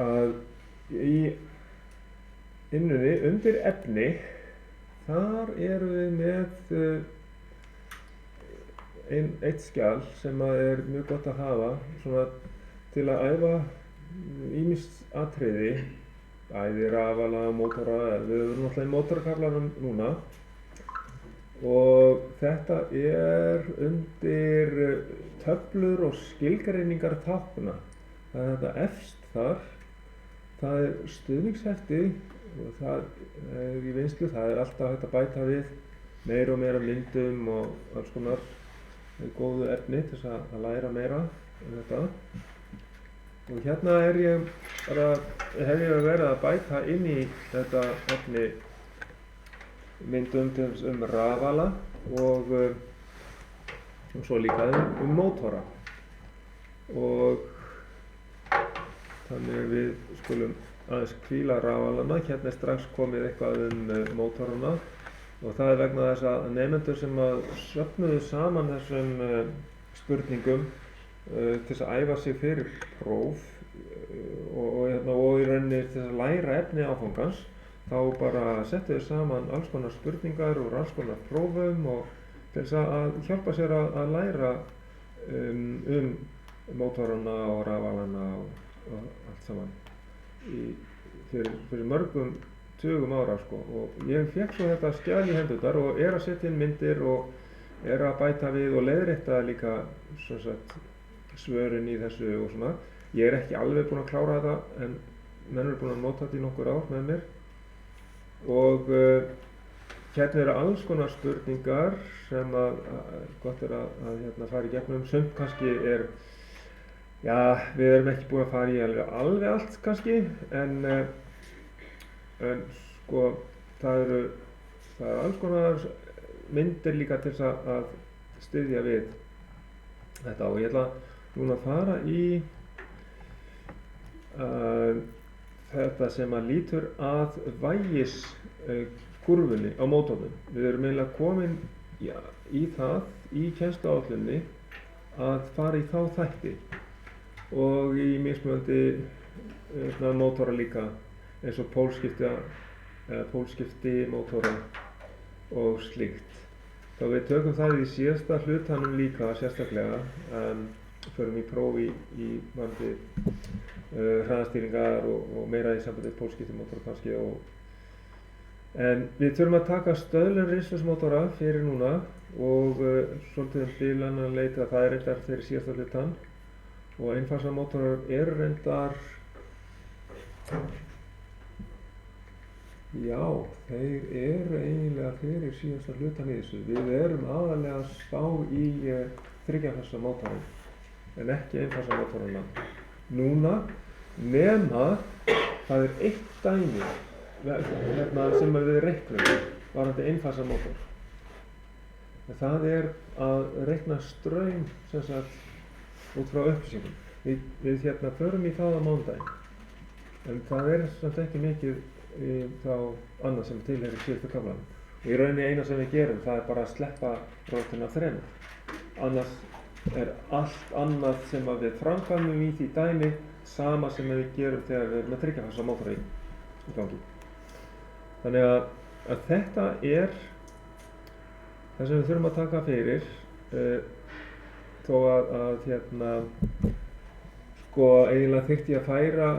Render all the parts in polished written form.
að í innunni undir efni þar erum við með eitt skjal sem er mjög gott að hafa svona til að æfa ýmis atriði, bæði rafala og mótora. Við erum náttúrulega í mótorakaflanum núna og þetta er undir töflur og skilgreiningar tákna. Það er þetta efst þar, það er stuðningshefti og það er í vinnslu, það er alltaf hægt að bæta við meira og meira myndum og alls konar góðu efni til þess að læra meira um þetta. Og hérna hef ég verið að bæta inn í þetta efni myndum rafala og svo líka mótora. Og þannig við skulum aðeins hvíla rafalana. Hérna er strax komið eitthvað mótorana og það er vegna þess að nemendur sem söfnuðu saman þessum spurningum til þess að æfa sig fyrir próf og í rauninni til þess að læra efni áfangans, þá bara settu þau saman alls konar spurningar úr alls konar prófum og til þess að hjálpa sér að læra mótorana og rafalana og allt saman fyrir mörgum tugum ára sko. Og ég fékk svo þetta skjal í hendurnar og er að setja inn myndir og er að bæta við og leiðrétta líka svörin í þessu og svona. Ég er ekki alveg búinn að klára þetta en menn eru búin að nota þetta í nokkur ár með mér. Og hérna eru alls konar spurningar sem gott er að fara í gegnum. Sumt kannski er, já, við erum ekki búin að fara í alveg allt kannski, en sko það er alls konar myndir líka til þess að styðja við þetta. Og ég ætla núna að fara í þetta sem lítur að vægiskurfunni á mótornum. Við erum eiginlega komin í það í kennsluáætluninni að fara í þá þætti og í mismunandi mótora líka, eins og pólskipti mótora og slíkt. Þá við tökum það í síðasta hlutanum líka sérstaklega, förum í próf í varðandi hraðastýringar og meira í sambandi við pólskipti mótora kannski. En við þurfum að taka stöðlun ristflöskumótora fyrir núna og svolítið bílann leita, það er reyndar fyrir síðasta hlutan. Og einfasamótorar eru reyndar, já, þeir eru eiginlega fyrir síðasta hlutan í þessu. Við erum aðalega að spá í þriggjafasamótorin en ekki einfasamótorana núna, nema það er eitt dæmi sem við reiknum varðandi einfasamótor. Það er að reikna straum sem sagt út frá upplýsingum. Við förum í það á mánudaginn, en það er samt ekki mikið þá annað sem tilheyrir síðustu kaflanum. Og í rauninni eina sem við gerum, það er bara að sleppa rótina 3. Annars er allt annað sem við framkvæmum í því dæmi sama sem við gerum þegar við erum að tryggja þessa mótora í gangi. Þannig að þetta er það sem við þurfum að taka fyrir, þó að sko eiginlega þyrfti ég að færa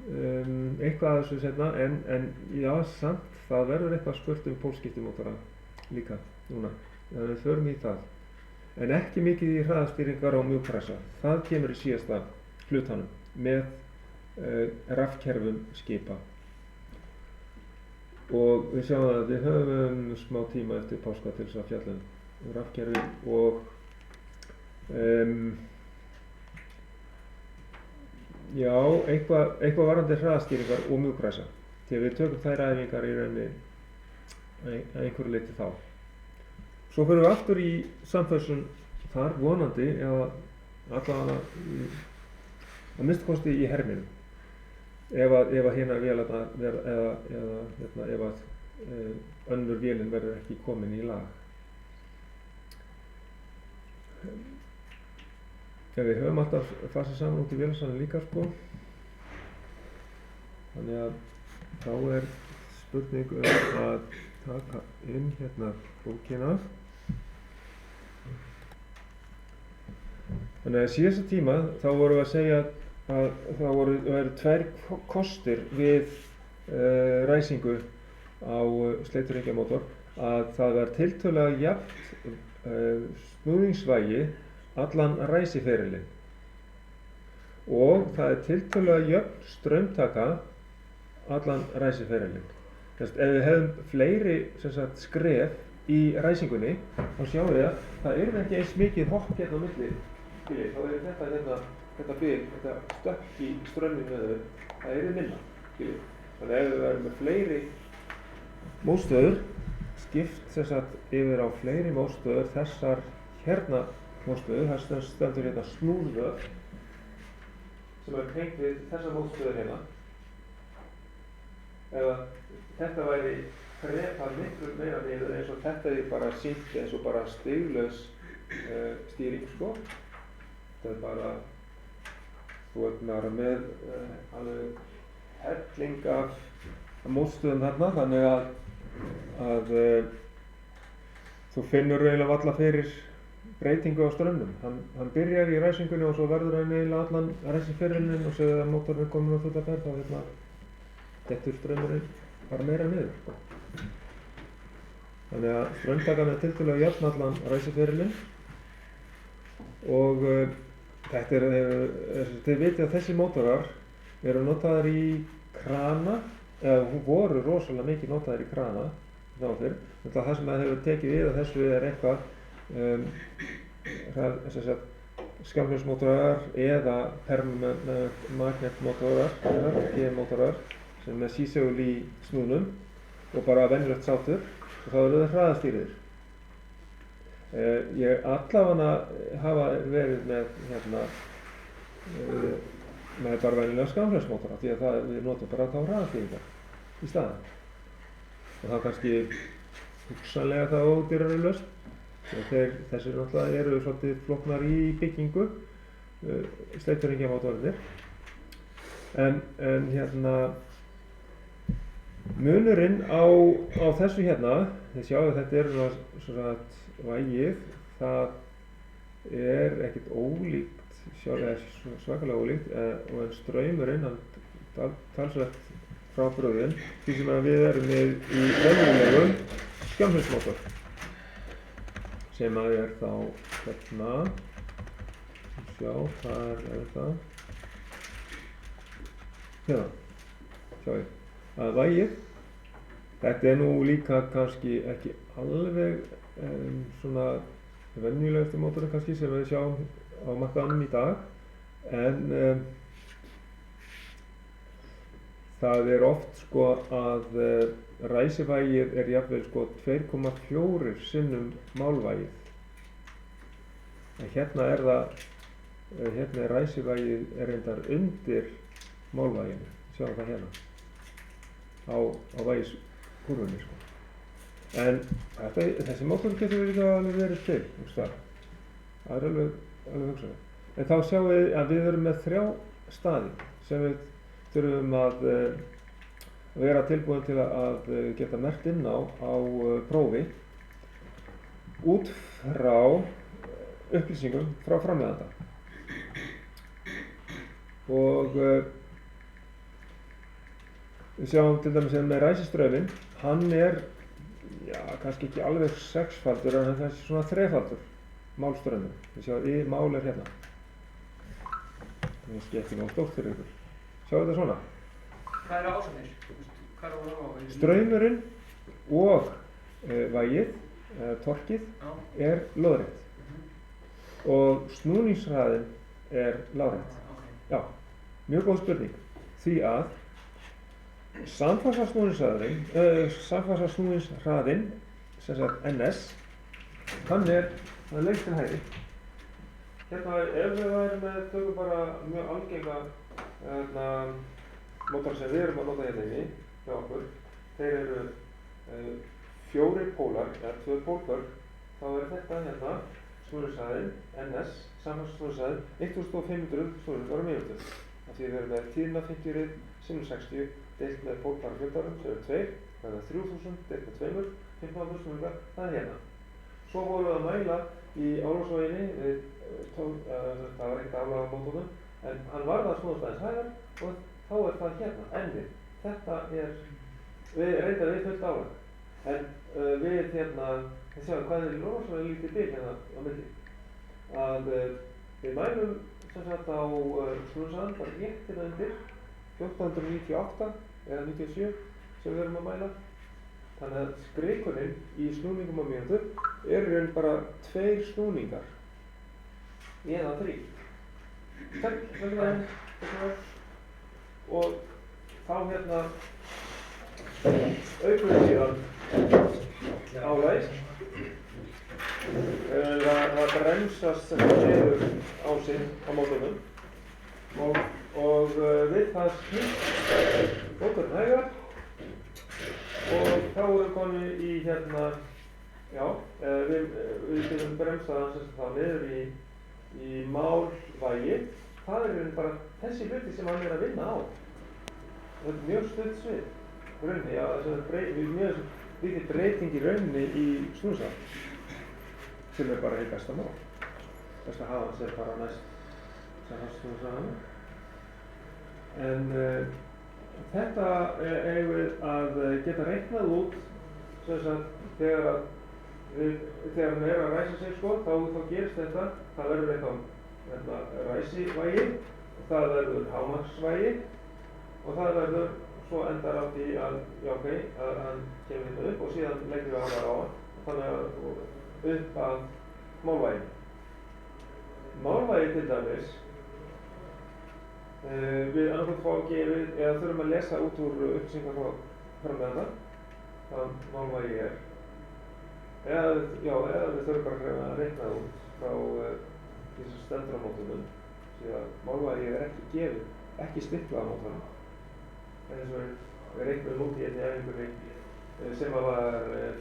eitthvað að þessu seinna, en já, samt það verður eitthvað spurt pólskiptimótora líka núna, þannig að við förum í það. En ekki mikið í hraðastýringar og mjúkpressa, það kemur í síðasta hlutanum með rafkerfum skipa. Og við sjáum að við höfum smá tíma eftir páska til þess að fjalla um rafkerfi og já, eitthvað varðandi hraðastýringar og mjúkpressa, því að við tökum þær æfingar í rauninni að einhverju leyti þá. Svo förum við aftur í samfössun þar, vonandi, eða allavega að minnsta kosti í herminum, ef að hérna vélarnar eða ef að önnur vélin verður ekki komin í lag. En við höfum alltaf fasað saman út í vélarsalinn líka sko. Þannig að þá spurning að taka inn hérna bókina. Þannig að síðasta tíma þá vorum við að segja að það væru tvær kostir við ræsingu á sleiturhringjamótor, að það var tiltölulega jafnt snúningsvægi allan ræsiferilinn og það tiltölulega jöfn straumtaka allan ræsiferilinn. Ef við hefðum fleiri skref í ræsingunni, þá sjáum við að það ekki eins mikið hopp hérna á milli. Þá þetta bil, þetta stökk í strauminu, það minna. Þannig ef við verðum með fleiri mótstöður, skipt yfir á fleiri mótstöður, þessar hérna mótstöður, það stendur hérna snúðvöð sem tengt við þessar mótstöður hérna. Ef þetta væri þrepað miklu meira niður eins og þetta bara sýnt eins og bara stiglaus stýring, sko. Þetta bara, þú bara með alveg helling af mótstöðum þarna, þannig að þú finnur eiginlega varla fyrir breytingu á straumnum. Hann byrjar í ræsingunni og svo verður hann eiginlega allan ræsiferilinn og segir að mótorinn er komin á fulla ferð, þá dettur straumurinn bara meira niður, sko. Þannig að straumtakan er tiltölulega jafn allan ræsiferilinn og þetta þið vitið að þessi mótorar eru notaðir í krana, eða voru rosalega mikið notaðir í krana náður. Það sem það hefur tekið við að þessu eitthvað skammhljómsmótorar eða permanentmagnetmótorar, PM-mótorar sem með sísegul í snúnum og bara venjulegt sátur og þá eru það hraðastýrðir. Ég allavega hafa verið með með bara venjulega skammhljómsmótora því að við notum bara þá hraðastýringar í staðinn. Og það kannski hugsanlega það ódýrari lausn. Þessir náttúrulega eru svolítið flóknar í byggingu, sleiturhringjamótorarnir. En munurinn á þessu hérna, þið sjáu að þetta svona vægið, það ekkert ólíkt, svakalega ólíkt, og en straumurinn, hann talsvert frá bröðin, því sem við erum í venjulegum skammhljómsmótor, sem þá hérna, sjá, þar það, hérna, sjáu. Að vægið, þetta nú líka kannski ekki alveg svona venjulegasti mótorinn kannski sem við sjáum á markaðnum í dag, en það oft sko að ræsivægið jafnvel sko 2,4 sinnum málvægið. En hérna hérna ræsivægið reyndar undir málvæginu, sjáum það hérna. Á vægiskúrfunni, sko. En þessi mótor getur líka alveg verið til, það alveg hugsanlegt. En þá sjáum við að við erum með 3 staði sem við þurfum að vera tilbúin til að geta merkt inn á prófi út frá upplýsingum frá framleiðanda. Og við sjáum til dæmis með ræsistrauminn, hann kannski ekki alveg 6-faldur, en hann svona 3-faldur málstrauminn. Við sjáum mál hérna. Það kannski ekki nóg stórt fyrir ykkur. Sjáu þetta svona. Hvað ásagnir? Hvað á? Straumurinn og vægið, torkið, lóðrétt. Og snúningshraðinn lárétt. Já, mjög góð spurning. Því að samfasasnúningshraðinn, sem sagt NS, hann lengst til hægri. Hérna, ef við værum tökum bara mjög algenga mótora sem við erum að nota hérna inni hjá okkur, þeir eru 4 pólar, eða 2 pólbörg, þá þetta hérna snúningshraðinn, NS, samfasasnúningshraðinn, 1500 snúningshraðar á mínútu. við erum með tíðna 50 sinnum 60 deilt með pólpara fjöldarum sem eru 2, þannig að 3000 deilt með 2, 15.000 það er hérna. Svo vorum við að mæla í Ólafsvoginni, það var ekkert aflag á mótunum, en hann varð að snúast aðeins hægar og þá er það hérna, endið. Þetta er, við reyndar við fullt aflag, en við hérna, þið sjáum hvað er rosalega lítið bil hérna á milli. Að við mælum sem sagt á snúsaðan, bara rétt hérna undir, 1498 eða 97 sem við erum að mæla. Þannig að skrikurinn í snúningum á mínútu er í raun bara 2 snúningar eða 3. Og þá hérna aukum við síðan álæg. Það bremsast niður ásinn á mótunum og við það snýst mótorinn hægar og þá erum við konið í hérna, já, við getum bremsað hans þá niður í málvægi. Það er bara þessi hluti sem hann er að vinna á. Það er mjög stutt svið, rauninni, já, það er mjög lítið breyting í rauninni í snúsa, sem er bara hið besta mál. Besta hafans er bara næst sem hans snúsa hana. En þetta eigum við að geta reiknað út sem sagt þegar hann er að ræsa sig sko, þá gerist þetta, það verður eitthvað ræsivægi, það verður hámarksvægi og það verður svo endar á því að, já ok, að hann kemur hérna upp og síðan leggjum við hann á hann, þannig að upp að málvægi. Málvægi til dæmis, við annarkvæmt fá að gefið, eða þurfum að lesa út úr upplýsingar frá framleiðanda, hvað málvægi er. Eða við þurfum bara að reikna út frá því sem stendur á mótunum, því að málvægi er ekki gefið, ekki stiplað á mótunum. En eins og við reiknum út í einni æfingunni sem var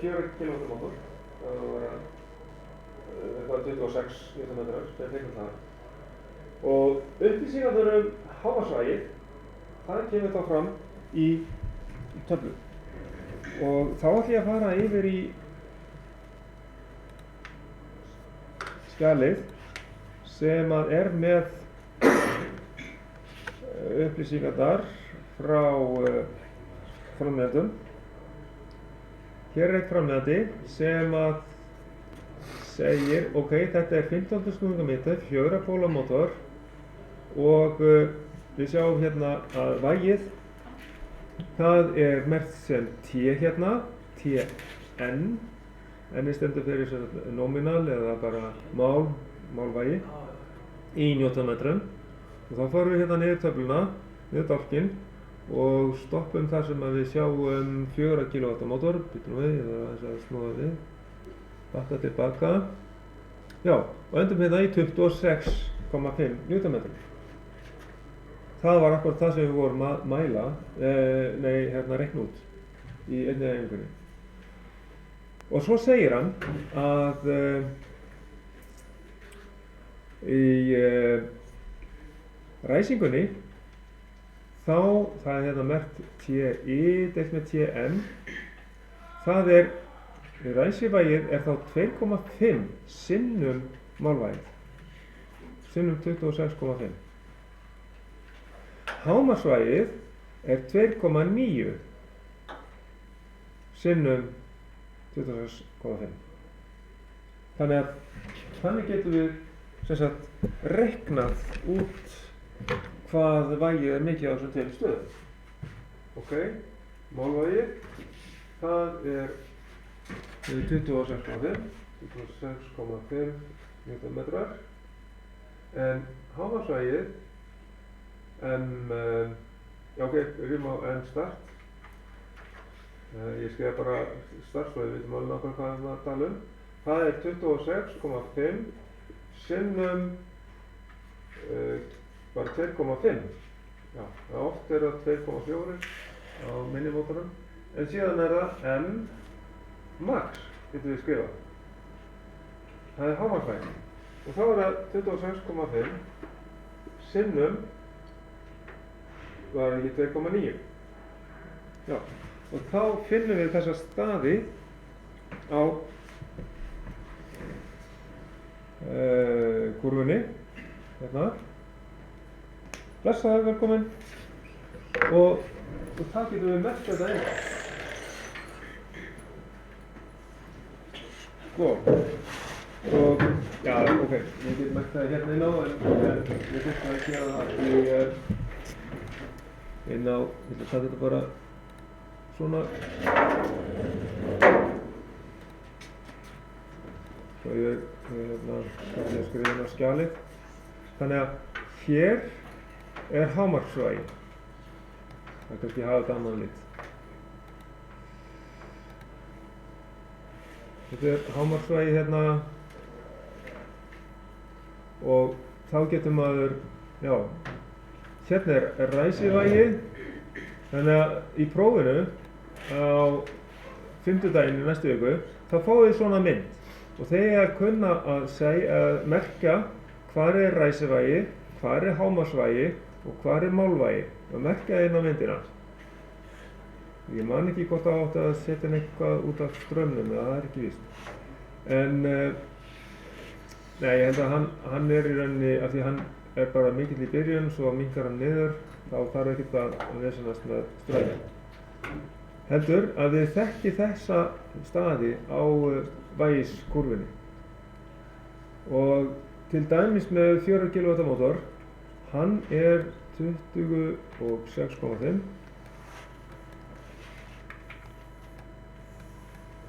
4 kW mótor, það var eitthvað 26 Nm sem fengum það. Og upplýsingarnar hámarksvægið, það kemur þá fram í töflu. Og þá ætlum ég að fara yfir í skjalið sem að er með upplýsingarnar frá framleiðendum. Hér er eitt framleiðandi sem að segir, ok, þetta er 15 snúningameter, 4 póla mótor og við sjáum hérna að vægið, það er merkt sem T hérna, TN, N stendur fyrir nominal eða bara málvægi í newtonmetrum. Og þá fórum við hérna niður töfluna, niður dálkinn og stoppum þar sem að við sjáum 4 kW mótor, byttum við, eða þess að snúða við, bakka tilbaka. Já, og endum hérna í 26,5 newtonmetrum. Það var akkurat það sem við vorum að mæla, reikna út í einni æfingunni. Og svo segir hann að í ræsingunni þá, það er hérna merkt TI deilt með TN, það er, ræsivægið er þá 2,5 sinnum málvægið, sinnum 26,5. Hámarksvægið er 2,9 sinnum 26,5. Þannig getum við sem sagt reiknað út hvað vægið er mikið á þessum tveim stöðum. Ok, málvægið, það er 26,5 Nm, en hámarksvægið já ok, við erum á M start. Ég skrifa bara start svo við vitum alveg nákvæmlega hvað við erum að tala um. Það er 26,5 sinnum bara 2,5. Já, oft er það 2,4 á minimótorum. En síðan er það M max, getum við skrifað. Það er hámarksvægið. Og þá er það 26,5 sinnum var ekki 2,9. Já, og þá finnum við þessa staði á kúrfunni, hérna. Blessaður, velkomin. Og það getum við merkt þetta inn. Sko, og já, ok, ég get merkt það hérna inn á, en ég þurfti að gera það inn á, ég ætla að setja þetta bara svona. Svo ég skrifa inn á skjalið. Þannig að hér er hámarksvægi. Það er kannski hafa þetta annan lit. Þetta er hámarksvægi hérna og þá getur maður, já, hérna er ræsivægi, þannig að í prófinu á fimmtudaginn í næstu viku þá fáið þið svona mynd og þeir að kunna að merkja hvar er ræsivægi, hvar er hámarksvægi og hvar er málvægi og merkja það inn á myndina. Ég man ekki hvort það átti að setja eitthvað út af strömmnum, það er ekki víst. En nei, ég held að hann er í rauninni, af því hann er bara mikill í byrjun, svo minnkar hann niður, þá þarf ekkert að vesenast með strömmnum. Heldur að þið þekki þessa staði á vægiskúrfunni. Og til dæmis með 4 kW mótor, hann er 26,5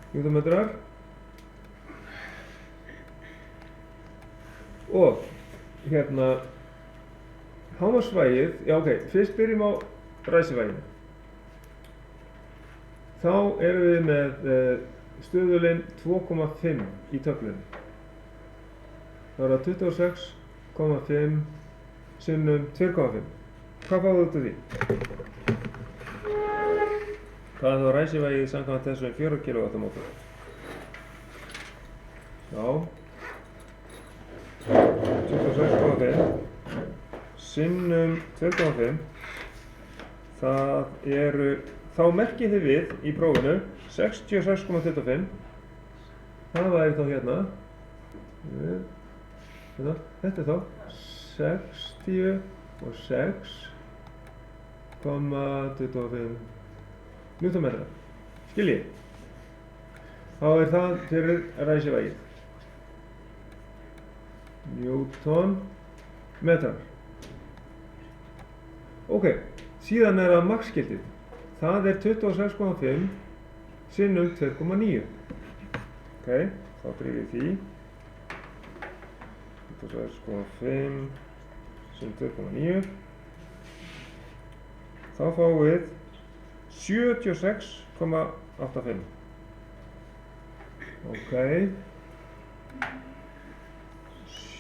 Newtonmetrar og hérna hámarksvægið, já ok, fyrst byrjum á ræsivæginu. Þá erum við með stöðulinn 2,5 í töflunni. Það er 26,5 sinnum 2,5. Hvað fáum við út af því? Hvað er þá ræsivægið samkvæmt þessum 4 kW mótor? Já, 26,5 sinnum 2,5. Það eru, þá merkið þið við í prófinu 66,25. Það væri þá hérna. Þetta er þá 66,25 Newtonmetrar. Skiljið? Þá er það fyrir ræsivægið. Newtonmetrar. Ok, síðan er það maksskiltið. Það er 26,5 sinnum 2,9. Ok, þá drifið því. 26,5 sinnum 2,9. Þá fáum við 76,85. Ok.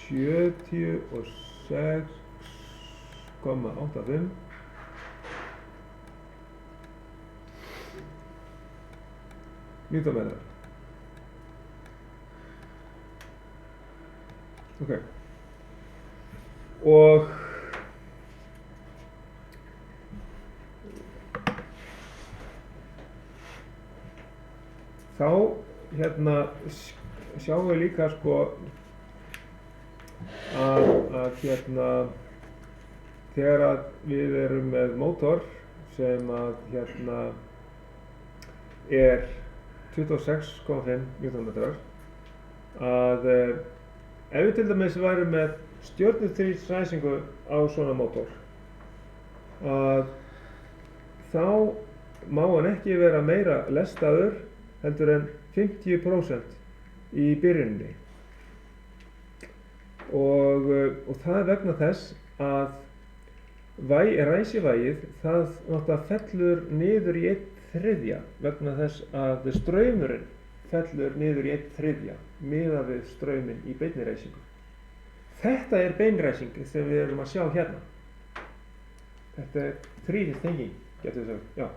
76,85. Newtonmetrar. Ok. Og þá hérna sjáum við líka sko að hérna þegar að við erum með mótor sem að hérna er 26,5 Newtonmetrar að ef við til dæmis værum með stjörnuþrýstsræsingu á svona mótor að þá má hann ekki vera meira lestaður heldur en 50% í byrjuninni og það er vegna þess að ræsivægið það náttúrulega fellur niður í 1/3 vegna þess að straumurinn fellur niður í 1/3 miðað við strauminn í beinni ræsingu. Þetta er beinræsing sem við erum að sjá hérna. Þetta er þríhyrningstenging, getur við sagt, já.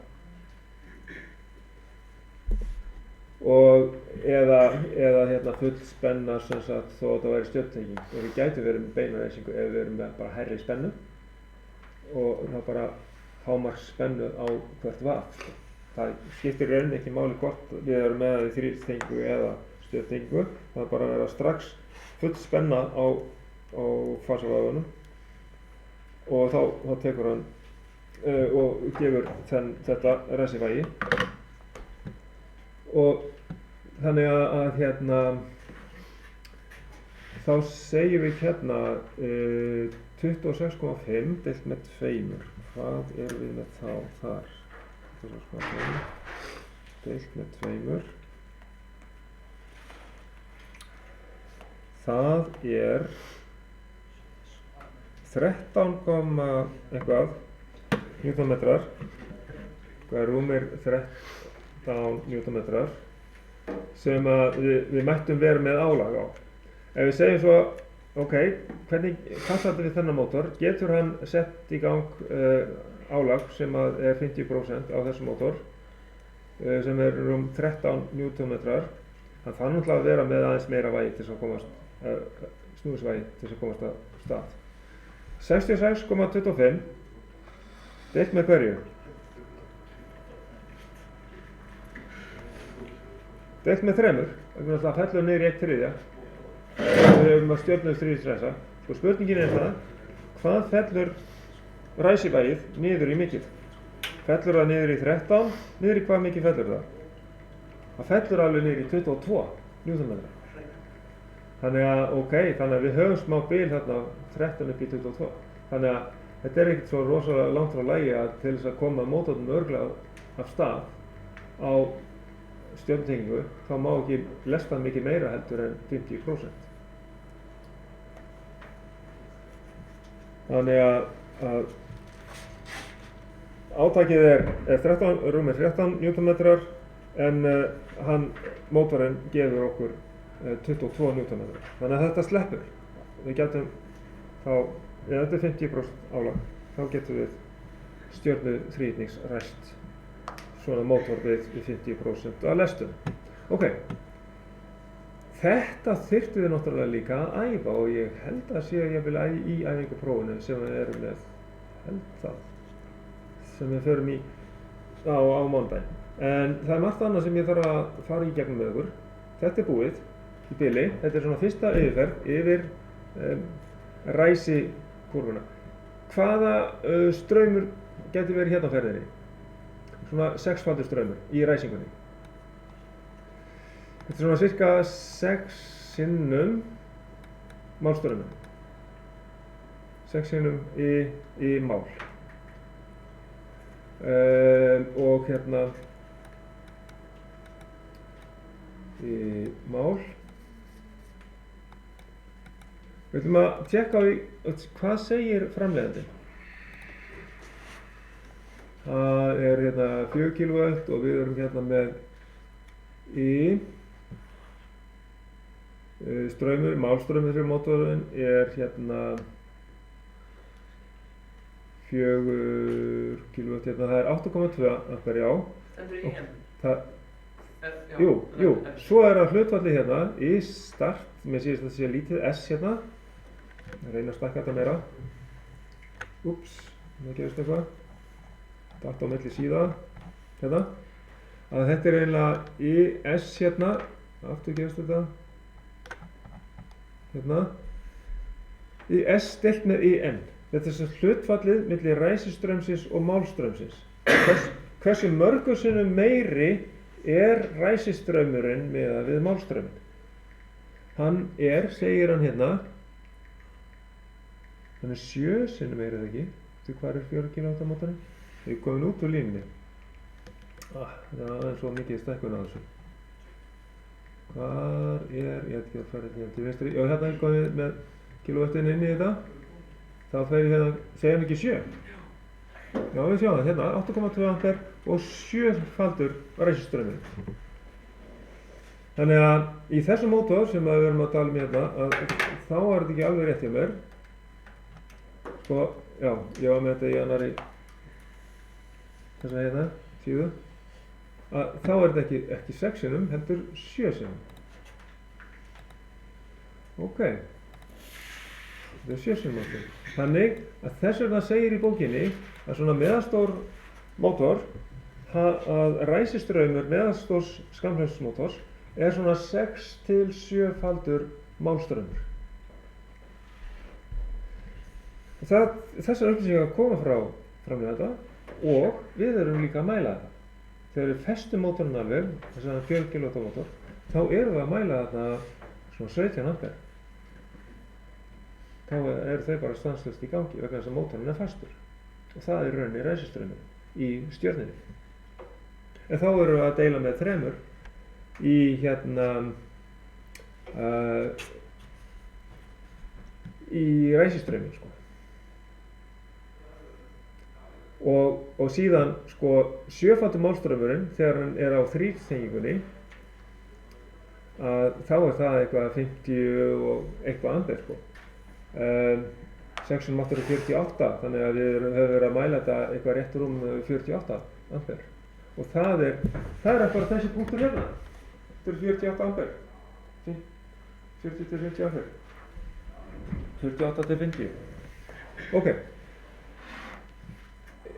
Og eða hérna full spenna sem sagt þó að það væri stjörntenging og við gætum verið með beina ræsingu ef við erum með bara hærri spennu og þá bara hámarksspennu á hvert vað, sko. Það skiptir í rauninni ekki máli hvort við erum með það í þrýstengingu eða stöðutengingu, það er bara að vera strax full spenna á fasavöðunum og þá tekur hann og gefur þetta ræsivægi og þannig að hérna þá segjum við hérna 26,5 deilt með 2. Hvað erum við með þá þar? 26,5 deilt með 2. Það er 13, eitthvað newtonmetrar, hvað rúmir 13 newtonmetrar sem að við mættum vera með álag á. Ef við segjum svo, ok, hvernig passar þetta við þennan mótor? Getur hann sett í gang álag sem að er 50% á þessum mótor sem er rúm 13 newtonmetrar. Hann þarf náttúrulega að vera með aðeins meira vægi til þess að komast, snúðisvægi til þess að komast að stað. 66,25 deilt með hverju? Deilt með 3, það fellur niður í 1/3. Við höfum að stjórnum þrýstingrænsa. Sko spurningin er það, hvað fellur ræsivægið niður í mikið? Fellur það niður í 13? Niður í hvað mikið fellur það? Það fellur alveg niður í 22 newtonmetrar. Þannig að, ok, þannig að við höfum smá bil þarna 13 upp í 22. Þannig að þetta er ekkert svo rosalega langt frá lagi að til þess að koma mótornum örglega af stað á stjörnutengingu, þá má ekki lesta mikið meira heldur en 50%. Þannig að átakið er rúmir 13 newtonmetrar en mótorinn gefur okkur 22 newtonmetrar. Þannig að þetta sleppur. Við getum þá, ef þetta er 50% álag, þá getum við stjörnuþríhyrningsræst svona mótor við 50% að lestum. Ok, þetta þyrftum við náttúrulega líka að æfa og ég held að sé ég vil í æfingaprófinu sem við erum með, sem við förum í á mánudaginn. En það er margt annað sem ég þarf að fara í gegnum með ykkur. Þetta er búið í bili, þetta er svona fyrsta yfirferð yfir ræsikúrfuna. Hvaða straumur gæti verið hérna á ferðinni? Svona 6-faldur straumur í ræsingunni. Þetta er svona cirka 6 sinnum málstraumur. 6 sinnum í mál. Og hérna í mál. Við ætlum að tékka á því hvað segir framleiðandi. Það er hérna 4 kW og við erum hérna með straumur, málstraumur fyrir mótorinn er hérna 4 kW, hérna það er 8,2 ampere á. Stendur í Jú, svo er það hlutfallið hérna í start, mér sést að það sé lítið S hérna. Ég reyna að stækka þetta meira. Úps, það gerist eitthvað. Datt á milli síða, hérna. Að þetta er eiginlega í S hérna, aftur gerist þetta. Hérna. Í S deilt með í N. Þetta er sem hlutfallið milli ræsistraumsins og málstraumsins. Hversu mörgum sinnum meiri er ræsistraumurinn miðað við málstrauminn? Hann er, segir hann hérna, hann er 7 sinnum meiri eða ekki. Þú hvað er 4 kW mótorinn? Við erum komin út úr línunni. Það er aðeins svo mikið stækkun á þessu. Hvar er, ég veit ekki að fara hérna til vinstri. Já, hérna er komið með kilowattin inn í þetta. Þá fer ég hérna, segja hann ekki 7? Já, við sjáum það, hérna 8,2 ampere og 7-faldur ræsistraumur. Þannig að í þessum mótor sem við erum að tala um hérna, þá er þetta ekki alveg rétt hjá mér. Sko, já, ég var með þetta í annarri þessa hérna, síðu. Þá er þetta ekki 6 sinnum, heldur 7 sinnum. Ok. þetta er 7 sinnum mótor. Þannig að þess vegna segir í bókinni að svona meðalstór mótor, að ræsistraumur meðalstórs skammhlaups er svona 6 til 7-faldur málstraumur. Þessar upplýsingar koma frá framleiðanda og við erum líka að mæla þetta. Þegar við festum mótorinn alveg, þess að 4 kW mótor, þá erum við að mæla þetta svona 17 ampere. Þá eru þau bara stanslaust í gangi vegna þess að mótorinn er fastur. Og það er rauninni ræsistraumur í stjörnunni. En þá erum við að deila með 3 í í ræsistrauminn, sko. Og síðan, sko, 7-faldur málstraumurinn, þegar hann er á 3-tengingunni, þá er það eitthvað 50 og eitthvað ampere, sko. 6 sinnum 8 er 48, þannig að við höfum verið að mæla þetta eitthvað rétt rúm 48 ampere. Og það er bara þessi punktur hérna. Þetta er 48 ampere. 40 til 50 ampere. 48 til 50. Ok.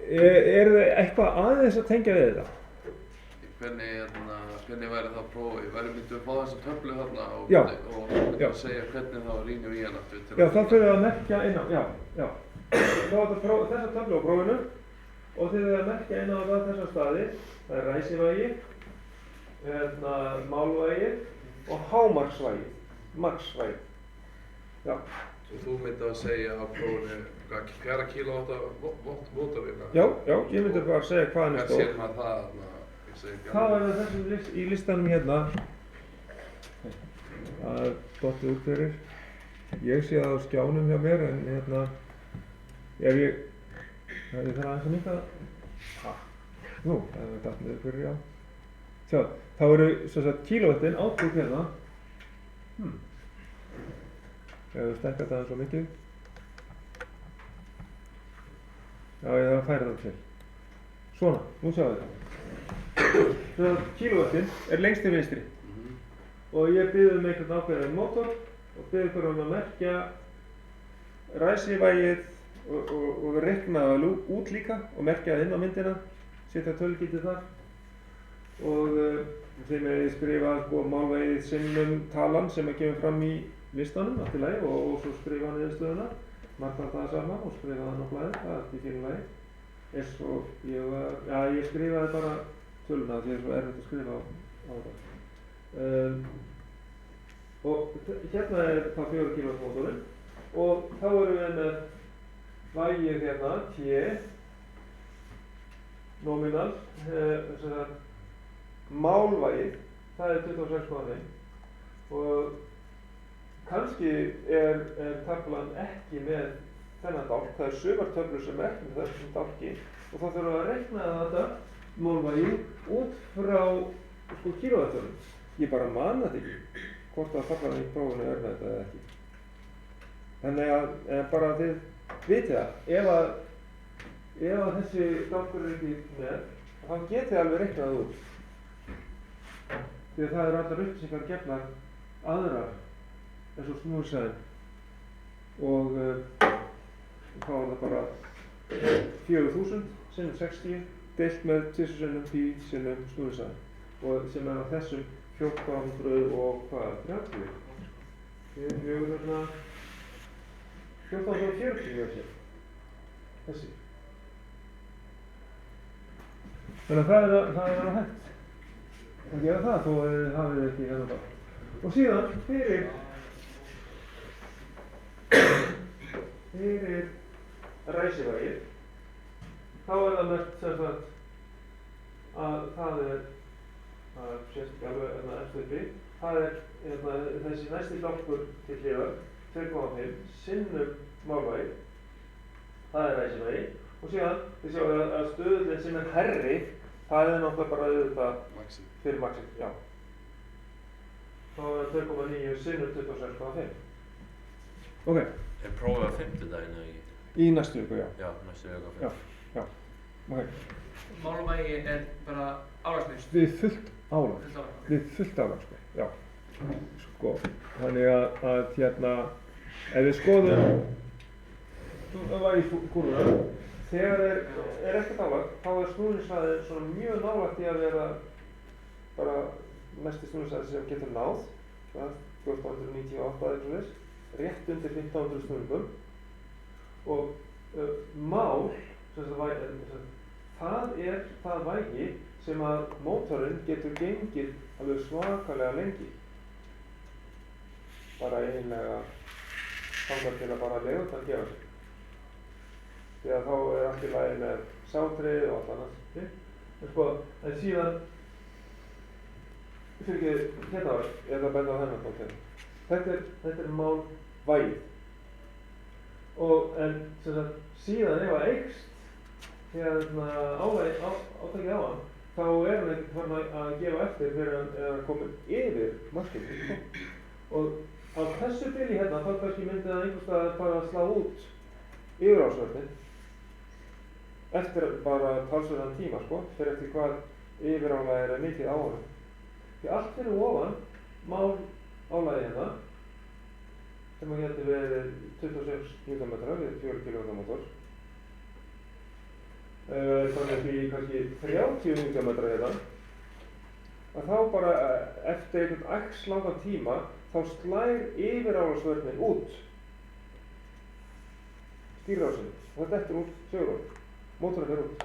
Þið eitthvað aðeins að tengja við þetta? Hvernig væri það að prófa? Myndum við fá þessa töflu þarna og Já. myndum við segja hvernig það rýnum í hana? Já, þá þurfum við að merkja inn á, já. Þá er þessa töflu á prófinu og þið þurfum að merkja inn á þessa staði. Það er ræsivægi, málvægi og hámarksvægi, maksvægi. Já. Og þú myndi að segja á prófinu hverja kílóvatta mótor er það? Já, ég myndi bara að segja hvað hann er stór. Sér maður það þarna? Það er þessum í listanum hérna. Það er dottið út fyrir. Ég sé það á skjánum hjá mér en hérna, ef ég þarf aðeins að mynda það. Nú, það er datt niður fyrir, já. Sjá, þá eru svo sagt kílóvattin átbúið hérna. Ef við stækka þetta aðeins svo mikið. Já, ég þarf að færa það til. Svona, nú sjáum við þetta. Svo að kílóvattin er lengst til vinstri. Og ég bið einhvern ákveðinn mótor og bið ykkur að merkja ræsivægið og reikna það út líka og merkja það inn á myndina, setja tölgítið þar og þeim er ég skrifa málvægið sinnum talan sem kemur fram í listanum allt í lagi og svo skrifa hann niðurstöðuna, markfalda það saman og skrifa hann á blaðið, það er allt í fínu lagi. Eins og ég skrifaði bara töluna því það er svo erfitt að skrifa á það. Og hérna er það 4 kW mótorinn og þá erum við með vægið hérna, T, nominal, málvægið, það er 26,1 og kannski er taflan ekki með þennan dálk, það er sumar töflur sem ekki með þessum dálki og þá þurfum við að reikna þetta málvægi út frá kílóvattunum. Ég bara man þetta ekki, hvort að taflan í prófunu er með þetta eða ekki. Þannig að bara þið vitið það, ef að þessi dálkur er ekki með, þá getið þið alveg reiknað það út. Því að það eru allar upplýsingar gefnar aðrar eins og snúðsæðin og þá er það bara 4000 sinnum 60 deilt með 2 sinnum pi sinnum snúðsæðin og sem er á þessum 1400 og hvað, 30? 1440 þessi. Þannig að það er að vera hægt að gera það þó að þið hafið ekki hérna bara. Og síðan fyrir ræsivægið þá er það merkt sem sagt að það sést ekki alveg eftir uppi, það er þessi næsti dálkur til hliðar 2,5 sinnum málvægið, það er ræsivægið og síðan þið sjáum að stöðullinn sem er hærri það er náttúrulega bara auðvitað fyrir maxið, já. Þá er 2,9 sinnum 26,5. Ok. Er prófið á 5. daginn eða ekki? Í næstu viku, já. Já, næstu viku. Já. Ok. Málvægi er bara álagslaust. Við fullt álag. Við fullt álag, sko. Já. Sko, þannig að hérna ef við skoðum vægikúruna, þegar er ekkert álag, þá snúningshraði svona mjög nálægt í að vera bara mesti snúningshraði sem getur náð, 1498 eða svoleiðis, rétt undir 1500 snúningum og mál, það er það vægi sem að mótorinn getur gengið alveg svakalega lengi. Bara eiginlega þangað til að bara leigutan gefa sig. Því að þá er allt í lagi með sátrið og allt annað. En síðan, fyrir ekki hérna á ég ætla að benda á þennan bók hérna. Þetta er mál vægið. En síðan ef það eykst, þegar átakið á hann, þá er hann ekkert farin að gefa eftir fyrir hann er að koma yfir markið. Og á þessu bili hérna, þá kannski myndi það einhvers staðar bara að slá út yfirráðsvörnin eftir bara talsverðan tíma, fyrir eftir hvað yfirálag er mikið á honum. Því allt fyrir ofan mál álagið hérna, sem að getur verið 26 Nm við 4 kW mótor. Þannig því kannski 30 Nm hérna, að þá bara eftir einhvern x langan tíma þá slær yfirálagsvörnin út stýrirásinni. Það dettur út segulrófið. Mótorinn fer út.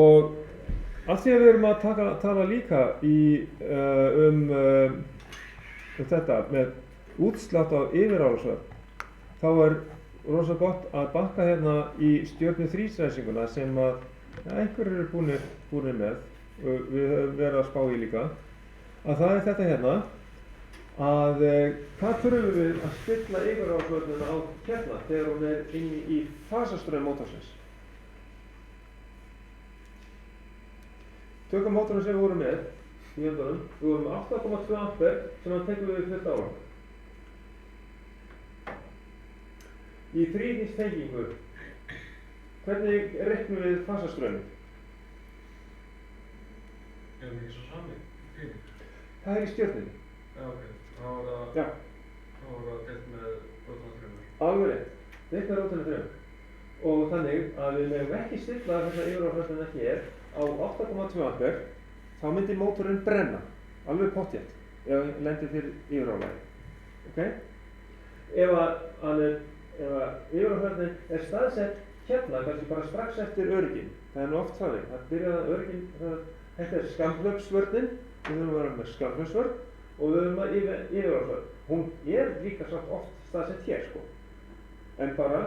Og af því að við erum að tala líka um þetta með útslátt á yfirálagsvörn, þá er rosa gott að bakka hérna í stjörnu 3-ræsinguna sem að einhverjir eru búnir með og við höfum verið að spá í líka, að það er þetta hérna að hvað þurfum við að stilla yfirálagsvörnina á hérna þegar hún er inni í fasastraum mótorsins. Tökum mótorinn sem við vorum með í höndunum, við vorum með 8,2 ampere sem hann tekur við fullt álag. Í þríhyrningstengingu, hvernig reiknum við fasastrauminn? Er það ekki svo sami? Það er í stjörnunni. Já, ok. Þá var það deilt með rótuna 3. Alveg rétt, deilt með rótuna 3. Og þannig að við megum ekki stilla þessa yfirálagsvörnin ekki er á 8,2 ampere, þá myndi mótorinn brenna, alveg pottþétt, ef hann lendir fyrir yfirálagi. Okay? Ef yfirálagsvörnin er staðsett hérna, kannski bara strax eftir öryggin, það er nú oft þannig, það byrjaði öryggin, þetta er skamhlaups-vörnin, við þurfum að vera með skamhlaups-vörn og við höfum að yfirálagsvörn. Hún er líka oft staðsett hér, en bara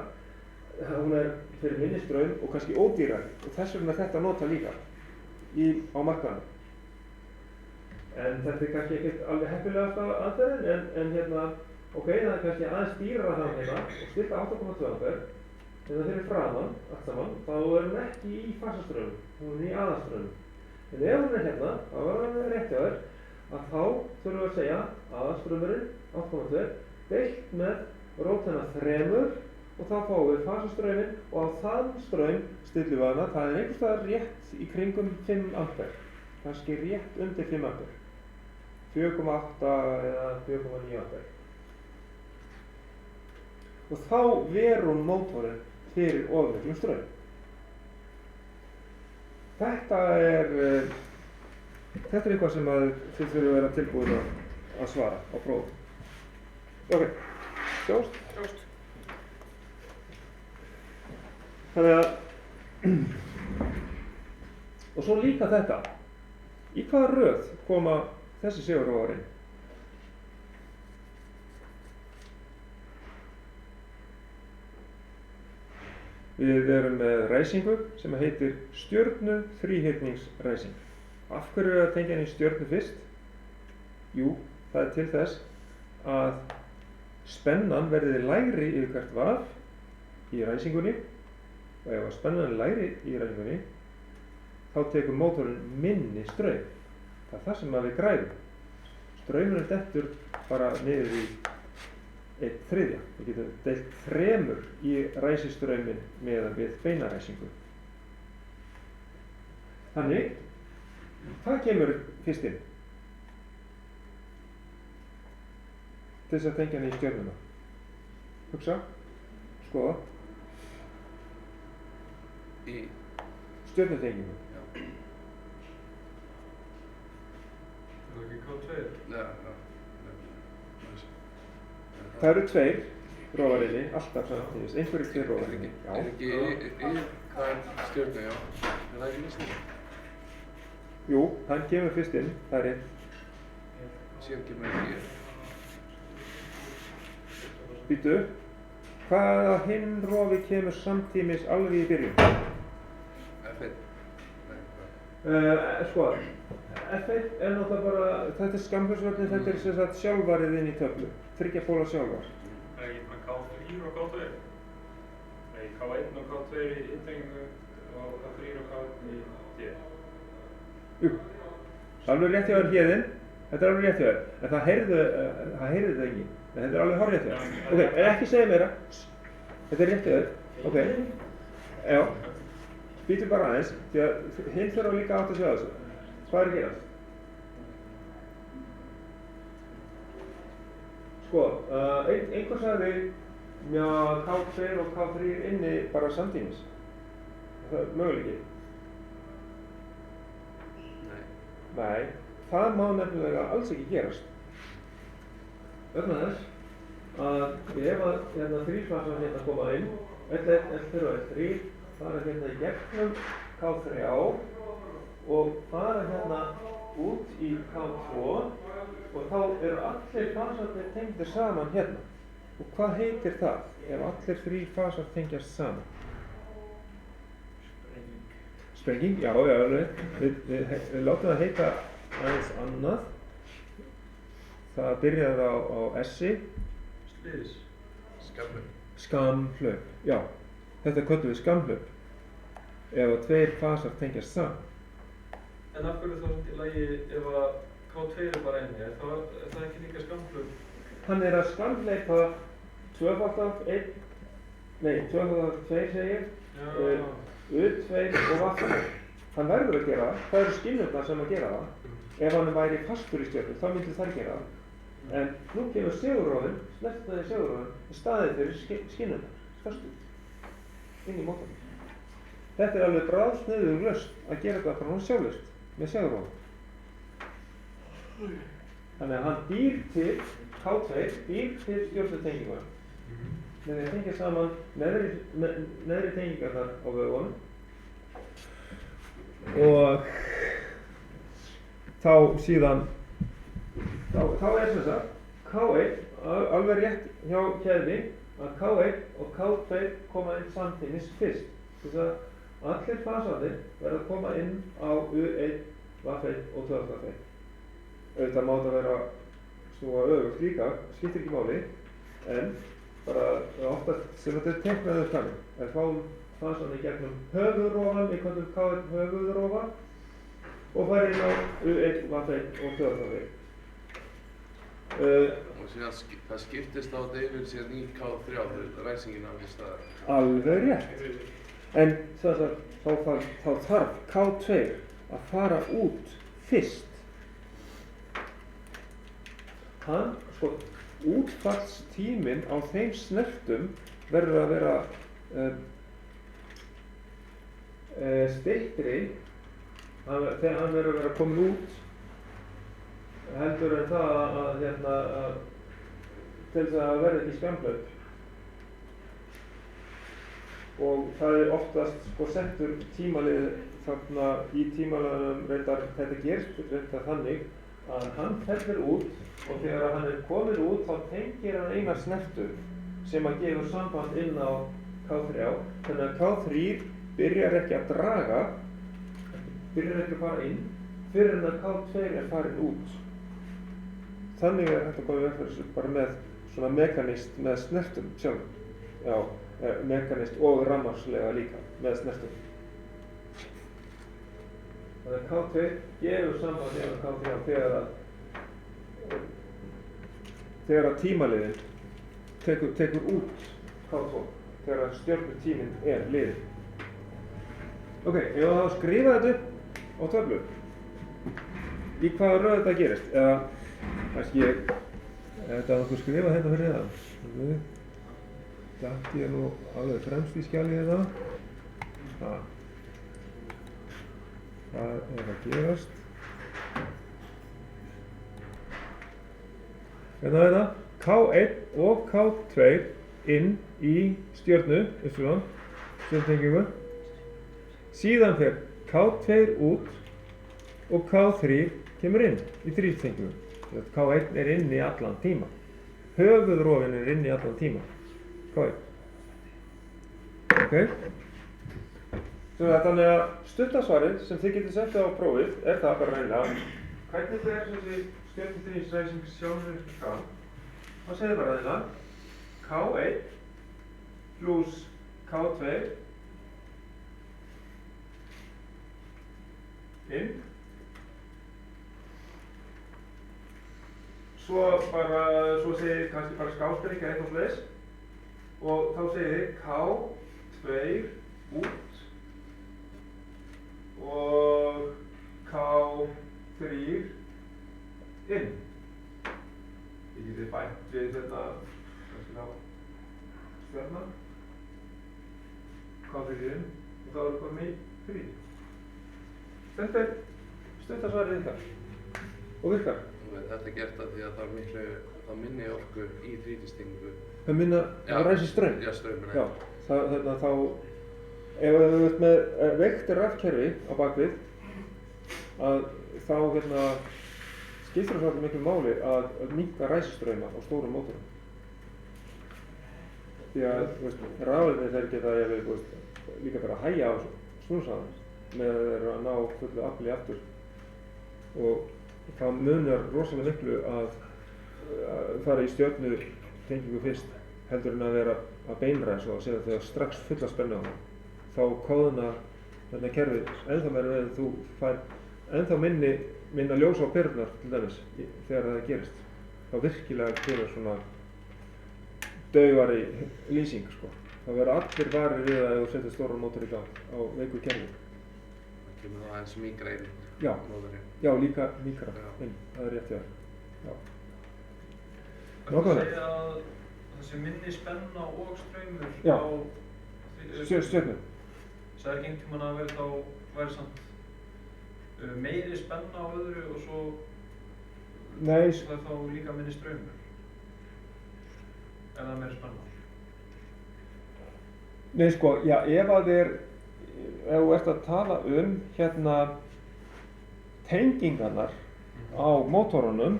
hún er fyrir minni straum og kannski ódýrari og þess vegna þetta nota líka á markaðanum. En þetta er kannski ekkert alveg heppilegasta aðferðin en hérna, ok, það er kannski aðeins dýrara það hérna og stilla 8,2 ampere hérna fyrir framan allt saman, þá er hún ekki í fasastraumum, hún er í aðalstraumum. En ef hún er hérna, þá er hann rétt hjá þér, að þá þurfum við að segja aðalstraumurinn 8,2 deilt með rótina 3 og þá fáum við fasastrauminn og á þann straum stillum við hana, það er einhvers staðar rétt í kringum 5 ampere, kannski rétt undir 5 ampere, 4,8 eða 4,9 ampere. Og þá ver hún mótorinn fyrir ofmiklum straum. Þetta er eitthvað sem þið þurfum að vera tilbúin að svara á prófum. Ok, sjáumst. Þannig að, og svo líka þetta, í hvaða röð koma þessi segulrófar inn? Við erum með ræsingu sem heitir stjörnu þríhyrningsræsing. Af hverju er að tengja henni stjörnu fyrst? Jú, það er til þess að spennan verði lægri yfir hvert vað í ræsingunni og ef að spennan er lægri í ræsingunni þá tekur mótorinn minni straum. Það er það sem við græðum. Straumurinn dettur bara niður í 1/3. Við getum deilt 3 í ræsistrauminn meðan við beina ræsingu. Þannig, hvað kemur fyrst inn? til þess að tengja hann í stjörnuna. Hugsa, skoða. Í Stjörnutengingu. Já. Það er ekki K2? Já. Það eru 2 rófar inni, alltaf samtímis, einhverjir 2 rófar inni. Er ekki það er stjörnu, já. Er það ekki listið? Jú, hann kemur fyrst inn, það er einn. Síðan kemur ekki ég. Býtu, hvaða hinn rofi kemur samtímis alveg í byrjun? F1. Nei, hvað? Sko, F1 er náttúrulega bara, þetta er skammfjörsvöldin, þetta er sem sagt sjálfvarið inn í töflu. 3 póla sjálfvar. Það er ekki bara K3 og K2? Nei, K1 og K2 í inntengingu og K3 og K1 í D. Jú, alveg rétt hjá þér Héðinn, þetta er alveg rétt hjá þér, en það heyrðu þetta ekki, en þetta er alveg hárrétt hjá þér. Ok, ekki segja meira, þetta er rétt hjá þér, ok, já, býtum bara aðeins, því að hinn þurfa líka átt að segja þessu. Hvað er að gerast? Sko, einhver sagði K2 og K3 inni bara samtímis. Það er möguleiki. Nei, það má nefnilega alls ekki gerast. Vegna þess að ef að hérna 3 fasar hérna koma inn, L1, L2 og L3, fara hérna í gegnum K3 og fara hérna út í K2 og þá eru allir fasarnir tengdir saman hérna. Og hvað heitir það ef allir 3 fasar tengjast saman? Sprenging, já, alveg. Við látum það heita aðeins annað. Það byrjaði á S-i. Slys. Skamhlaup. Skamhlaup, já. Þetta köllum við skamhlaup. Ef að 2 fasar tengjast saman. En af hverju þá í lagi ef að K2 er bara inni, er það ekki líka skamhlaup? Hann er að skamhlaupa 2x1, nei, 2x2 segir. U2 og V2. Hann verður að gera það, það eru skinnurnar sem að gera það. Ef hann væri fastur í stjörnu, þá myndi þær gera það. En nú kemur segurófinn, snertaði segurófinn, í staðið fyrir skinnurnar, fastur, inn í mótornum. Þetta er alveg bráðsniðug lausn að gera þetta bara hún sjálflaust, með segurófinn. Þannig að hann býr til, K2 býr til stjörnutenginguna. Með því að tengja saman neðri tengingarnar á vögunum og þá síðan þá er sem sagt K1 alveg rétt hjá Kjeðni að K1 og K2 koma inn samtímis fyrst. Þess að allir fasarnir verða að koma inn á U1, V1 og 2x2. Auðvitað má þetta vera snúa öfugt líka, skiptir ekki máli, en bara oftast sem þetta er teiknað upp þannig. En fáum fasarnir gegnum höfuðrófan, við kallum K1 höfuðrófa og fara inn á U1, V1 og 2x2. Og síðan það skiptist á David síðan í K3 þegar ræsingin á því staðar. Alveg rétt. En þá þarf K2 að fara út fyrst. Hann, sko, útfallstíminn á þeim snertum verður að vera styttri þegar hann verður að vera komin út heldur en það að til þess að verða ekki skamhlaup. Og það er oftast sko settur tímalið þarna í tímalöðunum reyndar þetta gerst reyndar þannig að hann fellur út og þegar hann er komin út þá tengir hann eina snertu sem að gefur samband inn á K3. Þannig að K3 byrjar ekki að draga, byrjar ekki að fara inn fyrir en að K2 er farin út. Þannig er hægt að koma í veg fyrir þessu bara með svona mekanist með snertum sjálf. Já, mekanist og rammarslega líka með snertum. Þannig að K2 gefur samband inn á K3 þegar að tímaliðin tekur út K2 þegar að stjörnutíminn er liðinn. Ok, ég var að skrifa þetta upp á töflu. Í hvaða röð þetta gerist, eða kannski ég Þetta nokkuð skrifað hérna fyrir það. Nú datt ég nú alveg fremst í skjalið þetta. Það að gerast. Hérna er það. K1 og K2 inn í stjörnu, stjörnutengingu. Síðan fer K2 út og K3 kemur inn í þrítengingu. K1 er inn í allan tíma. Höfuðrofinn er inn í allan tíma. K1. Ok? Þannig að stuttasvarið sem þið getið sett á prófið er það bara reynilega hvernig fer þessi stjörnuþrísreising sjálfur fram. Það segir bara þetta K1 plus K2 inn. Svo segir kannski bara skástrykk eða eitthvað svoleiðis og þá segir K2 út og K3 inn. Ég geti bætt við þetta kannski þá stjarnan K3 inn og þá er komin í 3. Þetta er stuttasvarið ykkar og virkar. Þetta er gert af því að það minni orku í þrítengingu. Það minna ræsir straum? Já, straumina. Já, þá ef þú ert með veikt rafkerfi á bakvið að þá skiptir það svolítið miklu máli að minnka ræsistrauma á stórum mótorum. Því að rafalnir þeir geta líka bara að hægja á snúrsaðans með að þeir eru að ná fullu afli aftur og það munar rosalega miklu að fara í stjörnutengingu fyrst heldur en að vera að beinræsa og setja þegar strax fulla spennu á það. Þá kóðnar þetta kerfið ennþá meira við þú fær ennþá minna ljós á perurnar til dæmis þegar það gerist. Þá virkilega kemur svona daufari lýsing sko. Það verða allir varir við að ef þú setur stóran mótor í gang á veiku kerfi. Það kemur það aðeins mýkra inn. Já, líka mýkra inn, það er rétt hjá þér. Já. Kannski að segja að þessi minni spenna og straumur Já. á Stjörnu. Sagði ekki einhvern tímann að væri samt meiri spenna á öðru og svo Nei, það er þá líka minni straumur. Er það meiri spenna? Nei sko, já, ef þú ert að tala tengingarnar á mótorunum,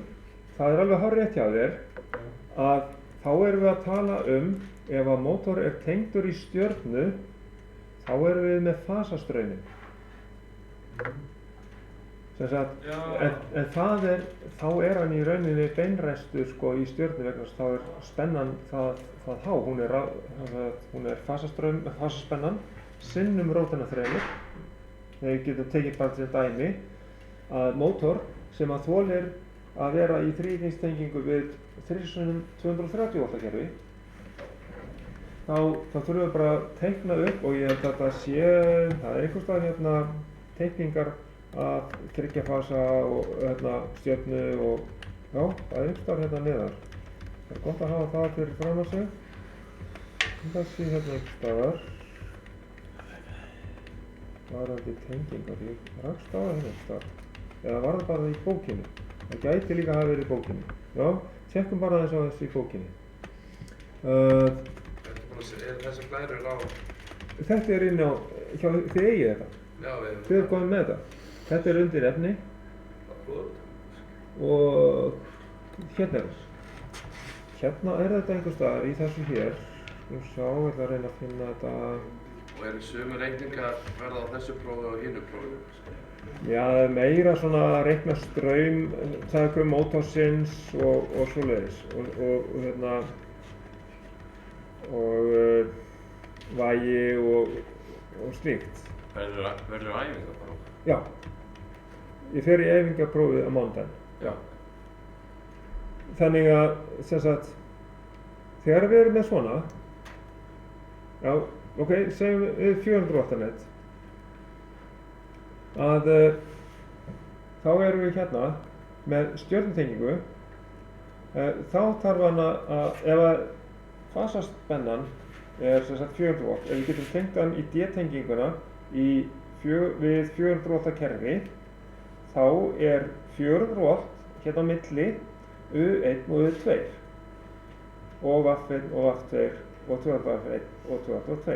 það er alveg hárrétt hjá þér að þá erum við að tala ef að mótor er tengdur í stjörnu, þá erum við með fasastraumin. En þá er hann í rauninni beinræstur sko í stjörnu vegna þess að þá er spennan það há, hún er fasaspennan sinnum rótina 3. Þegar við getum tekið bara til dæmi að mótor sem að þolir að vera í þrítengingu við 3230 V kerfi þá þurfum við bara að teikna upp og ég held að það er einhvers staðar teikningar af þryggjafasa og stjörnu og já, það er einhvers staðar neðar. Það er gott að hafa það fyrir fram að sig. Það sé einhvers staðar varðandi tengingar, ég rakst á það einhvers staðar. Eða var það bara í bókinni? Það gæti líka hafa verið í bókinni. Já, tjekkum bara aðeins á þessu í bókinni. Er þessi blærur á? Þetta er inn á, þið eigið þetta. Já, við Þið erum komin með þetta. Þetta er undir efni. Og hérna er það. Hérna er þetta einhvers staðar í þessu hér. Ég ætla að reyna að finna þetta. Og eru sömu reikningar verða á þessu prófi og hinu prófi? Já, það er meira svona að reikna straum, taka mótorsins og svoleiðis. Og vægi og slíkt. Verður æfingapróf? Já. Ég fer í æfingaprófið á mánudaginn. Já. Þannig að, þegar við erum með svona, já, ok, segjum við 400 W net, þá erum við hérna með stjörnutengingu þá þarf hann ef að fasaspennan er sem sagt 400 volt, ef við getum tengt hann í D-tenginguna við 400 volta kerfi, þá er 400 volt hérna á milli U1 og U2 og V1 og V2 og 2V1 og 2V2.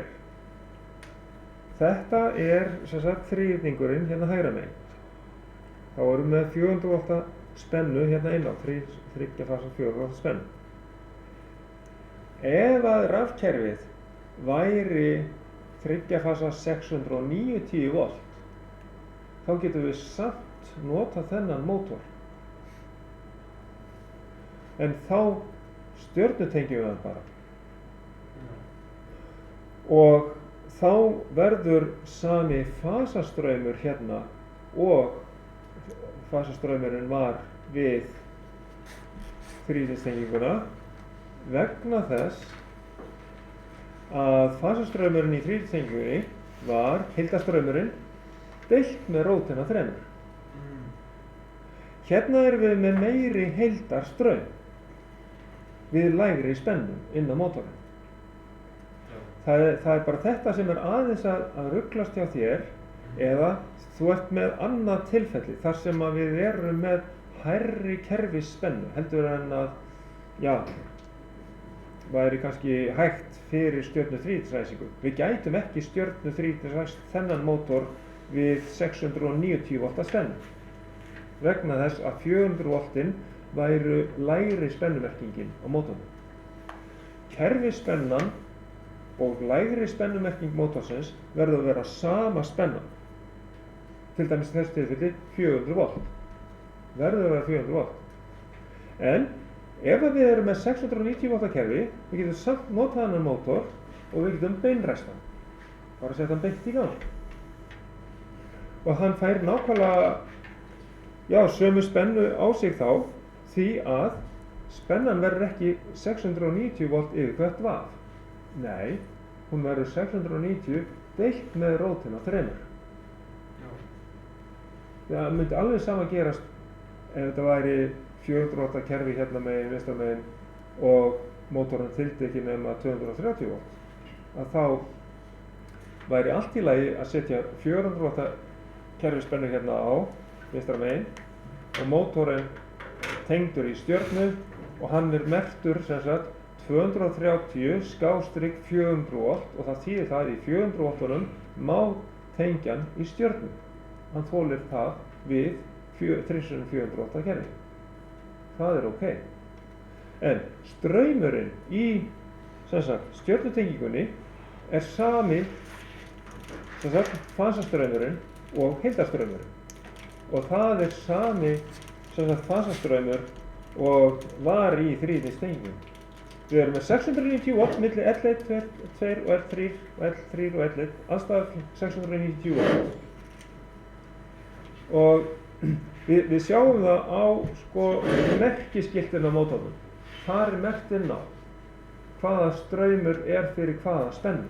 Þetta er sem sagt þríhyrningurinn hérna hægra megin. Þá erum við með 400 volta spennu hérna inn á, þriggja fasa 400 volta spennu. Ef að rafkerfið væri þriggja fasa 690 volt, þá getum við samt nota þennan mótor. En þá stjörnutengjum við hann bara. Og þá verður sami fasastraumur hérna og fasastraumurinn var við þríhyrningstenginguna vegna þess að fasastraumurinn í þríhyrningstengingunni var heildarstraumurinn deilt með rótina 3. Hérna erum við með meiri heildarstraum við lægri spennum inn á mótorinn. Það er bara þetta sem er aðeins að ruglast hjá þér, eða þú ert með annað tilfelli þar sem að við erum með hærri kerfisspennu heldur en að væri kannski hægt fyrir stjörnu þríhyrningsræsingu. Við gætum ekki stjörnu þríhyrningsræst þennan mótor við 690 volta spennu vegna þess að 400 voltin væru lægri spennumerkingin á mótornum. Kerfisspennan og lægri spennumerking mótorsins verður að vera sama spenna. Til dæmis þessu tilfelli 400 volt. Verður að vera 400 volt. En ef við erum með 690 volta kerfi, við getum samt notað þennan mótor og við getum beinræst hann. Bara að setja hann beint í gang. Og hann fær nákvæmlega sömu spennu á sig þá, því að spennan verður ekki 690 volt yfir hvert VAF. Nei, hún verður 690 deilt með rótina 3. Það myndi alveg sama gerast ef þetta væri 400 volta kerfi hérna megin, vinstra megin og mótorinn þyldi ekki nema 230 volt. Að þá væri allt í lagi að setja 400 volta kerfispennu hérna á vinstra megin og mótorinn tengdur í stjörnu og hann er merktur sem sagt 230/400 volt og það þýðir það í 400 voltunum má tengja hann í stjörnu. Hann þolir það við 3400 volta kerfi. Það er ok. En straumurinn í sem sagt stjörnutengingunni er sami sem sagt fasastraumurinn og heildarstraumurinn. Og það er sami sem sagt fasastraumur og var í þríhyrningstengingunni. Við erum með 690 volt milli L1, 2 og L3 og L3 og L1, allstað 690 volt. Og við sjáum það á merkiskiltinu á mótornum. Þar er merkt inn á hvaða straumur er fyrir hvaða spennu.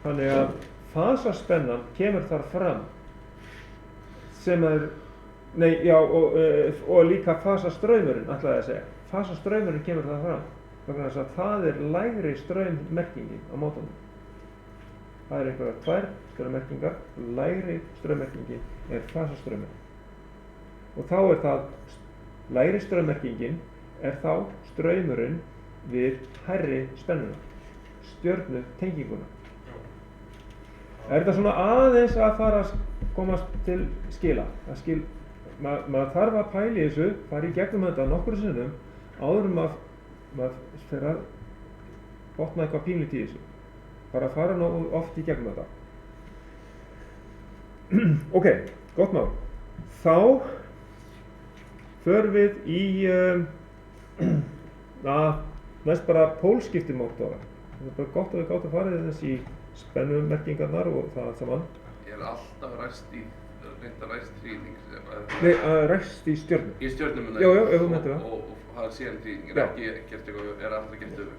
Þannig að fasaspennan kemur þar fram sem er, og líka fasastraumurinn ætlaði að segja. Fasastraumurinn kemur það fram vegna þess að það er lægri straummerkingin á mótornum. Það er einhverjar 2 straummerkingar, lægri straummerkingin er fasastraumurinn. Og þá er það, lægri straummerkingin er þá straumurinn við hærri spennuna, stjörnutenginguna. Er þetta svona aðeins að fara að komast til skila? Maður þarf að pæla í þessu, fara í gegnum þetta nokkru sinnum áður maður fer að botna eitthvað pínlítið í þessu. Bara að fara oft í gegnum þetta. Ok, gott mál. Þá förum við í næst bara pólskiptimótora. Það er bara gott að við gátum farið þessi í spennumerkingarnar og það saman. Ég er alltaf ræst þríhyrning. Nei, ræst í stjörnu. Í stjörnum Já, ef þú nefndir það. Og það er síðan þríhyrning, er alltaf gert öfur.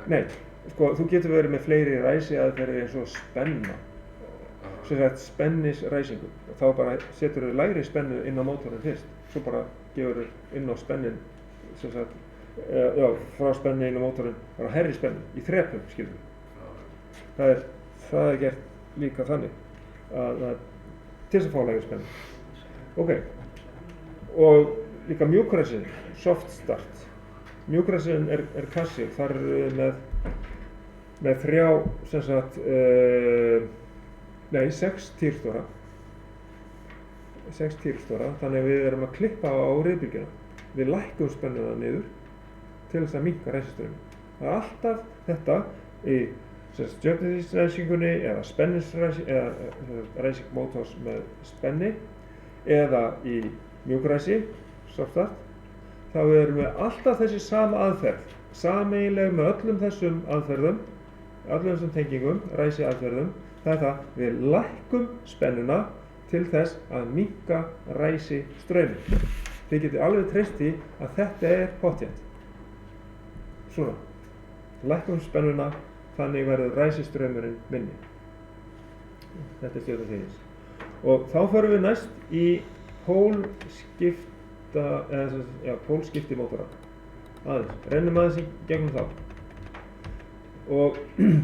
Nei, sko, þú getur verið með fleiri ræsiaðferðir eins og spenna. Sem sagt spennisræsingu. Þá bara setur þú lægri spennu inn á mótorinn fyrst. Svo bara gefur inn á spennin, sem sagt, já, frá spenni inn á mótorinn, bara hærri spennu, í þrepum, skilur við. Það er gert líka þannig, að til þess að fá lægri spennu. Ok, og líka mjúkræsin, soft start. Mjúkræsin er kassi, þar eru við með 3, sem sagt, 6 týrstóra. 6 týrstóra, þannig að við erum að klippa á riðbylgjuna. Við lækkum spennuna niður til þess að minnka ræsistrauminn. Það er alltaf þetta í stjörnuþrýstingsræsingunni eða spennisræsing, eða ræsing mótors með spenni, eða í mjúkræsi, soft start. Þá erum við alltaf þessi sama aðferð, sameiginleg með öllum þessum aðferðum, öllum þessum tengingum, ræsi aðferðum. Það er það, við lækkum spennuna til þess að minnka ræsi strauminn. Þið getið alveg treyst í að þetta er pottþétt. Svona, lækkum spennuna, þannig verður ræsistraumurinn minni. Þetta er stjörnuþrýstings. Og þá förum við næst í pólskipti mótora. Rennum aðeins í gegnum þá. Og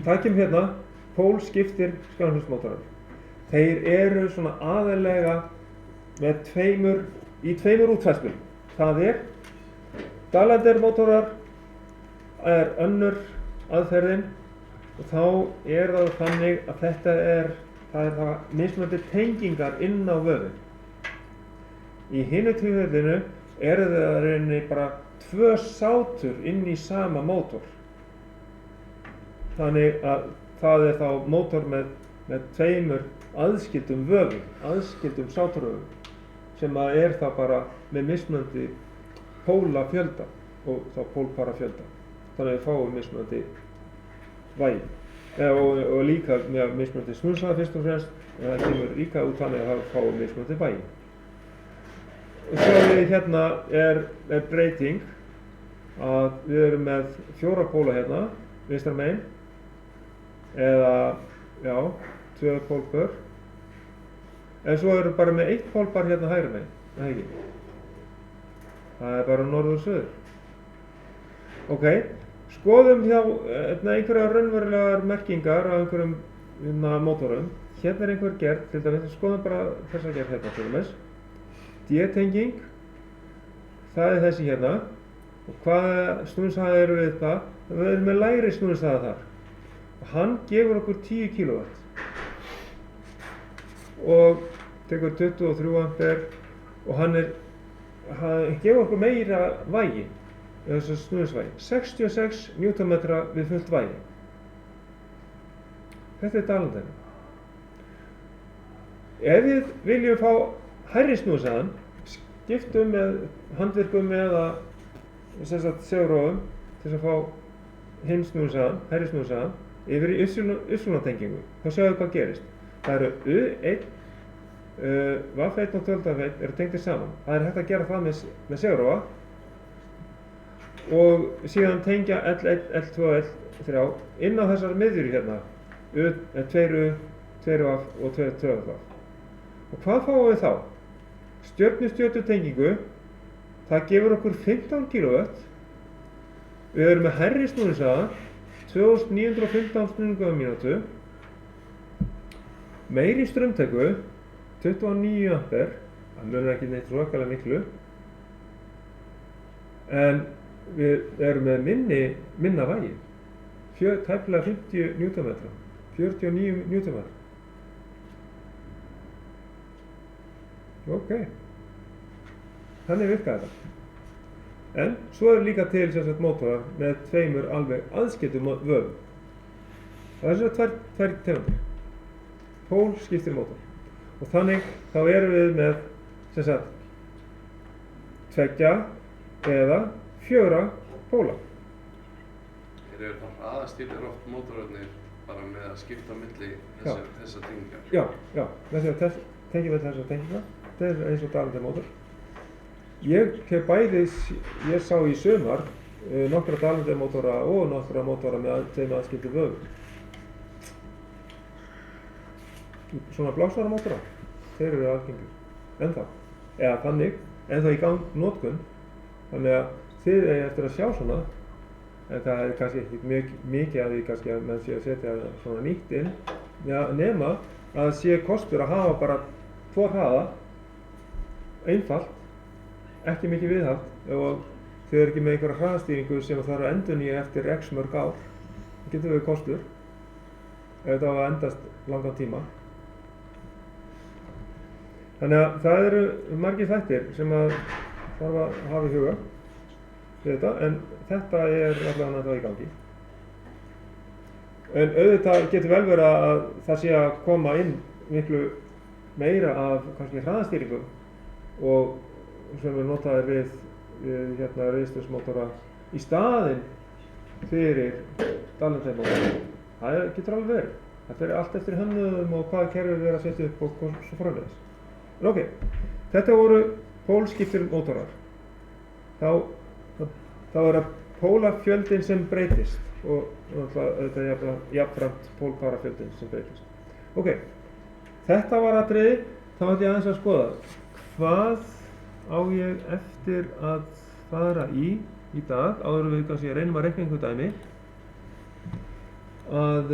það kemur hérna, pólskiptir skálmhjólsmótorar. Þeir eru svona aðallega með í tveimur útfærslum. Það er Dalander mótorar er önnur aðferðin og þá er það þannig að það er mismunandi tengingar inn á vöðvinn. Í hinu tilfellinu eru það í rauninni bara 2 sátur inn í sama mótor. Þannig að það er þá mótor með 2 aðskildum vöðvum, aðskildum sáturvöðvum, sem er það bara með mismunandi pólafjölda og þá pólparafjölda. Þannig að við fáum mismunandi vægi. Og líka með mismunandi snúrshraða fyrst og fremst, en það kemur líka út þannig að það fáum mismunandi vægi. Og svo hérna er breyting að við erum með 4 póla hérna, vinstra megin, eða, 2 pólpör. En svo erum bara með 1 pólpar hérna hægri megin, það ekki. Það er bara norður og söður. Ok, skoðum hjá einhverjar raunverulegar merkingar af einhverjum mótorum. Hérna er einhver gerð, til dæmis, skoðum bara þessa gerð hérna til dæmis. D-tenging, það er þessi hérna. Og hvaða snúningshraða eru við það? Við erum með lægri snúningshraða þar. Og hann gefur okkur 10 kW. Og tekur 23 ampere og hann gefur okkur meira vægi, þessu snúningsvægi. 66 Nm við fullt vægi. Þetta er Dalander. Ef við viljum fá hærri snúningshraðan, skiptum með handvirkum eða segulrófum til þess að fá hinn snúningshraðan, hærri snúningshraðan, yfir í Y-tengingu. Þá sjáum við hvað gerist. Það eru U1, VF1 og 12F1 eru tengdir saman. Það er hægt að gera það með segulrófa og síðan tengja L1, L2 og L3 inn á þessar miðjur hérna, 2U, 2VF og 2VF. Og hvað fáum við þá? Stjörnu tengingu, það gefur okkur 15 kW. Við erum með hærri snúningshraða, 2915 snúningar á mínútu, meiri straumtæku, 29 ampere, það munar ekki neitt svakalega miklu, en við erum með minna vægi, tæplega 50 Nm, 49 Nm. Ok, þannig virkar þetta. En svo er líka til mótorar með 2 alveg aðskildum vöðvum. Það er tvær tegundir. Pólskiptir mótor. Og þannig þá erum við með 2 eða 4 póla. Þeir eru þá aðastýrðir oft mótorarnir bara með að skipta á milli þessar tengingar. Já, tengjum við þessar tengingar. Þetta er eins og Dalander mótor. Ég sá í sumar nokkra Dalander mótora og nokkra mótora með 2 aðskildum vöðvum. Svona blásvara mótora, þeir eru algengir ennþá. Eða þannig ennþá í notkun, þannig að þið eigi eftir að sjá svona, en það er kannski ekki mikið að því kannski að menn sé að setja svona nýtt inn, nema að það sé kostur að hafa bara 2 hraða, einfalt, ekki mikið viðhald, og þið eru ekki með einhverja hraðastýringu sem þarf að endurnýja eftir x mörg ár, það getur verið kostur, ef þetta á að endast langan tíma. Þannig að það eru margir þættir sem að þarf að hafa í huga við þetta, en þetta er allavega það í gangi. En auðvitað getur vel verið að það sé að koma inn miklu meira af kannski hraðastýringu og sem er notaðir við reiðstöðsmótora í staðinn fyrir Dallentine-mótora. Það getur alveg verið. Það fer allt eftir hönnuðum og hvaða kerfi við erum að setja upp og svo framvegis. En ok, þetta voru pólskiptir mótorar. Þá er það pólafjöldin sem breytist og auðvitað jafnframt pólparafjöldin sem breytist. Ok, þetta var atriði, þá ætla ég aðeins að skoða hvað á ég eftir að fara í dag, áður við kannski reynum að reikna einhver dæmi, að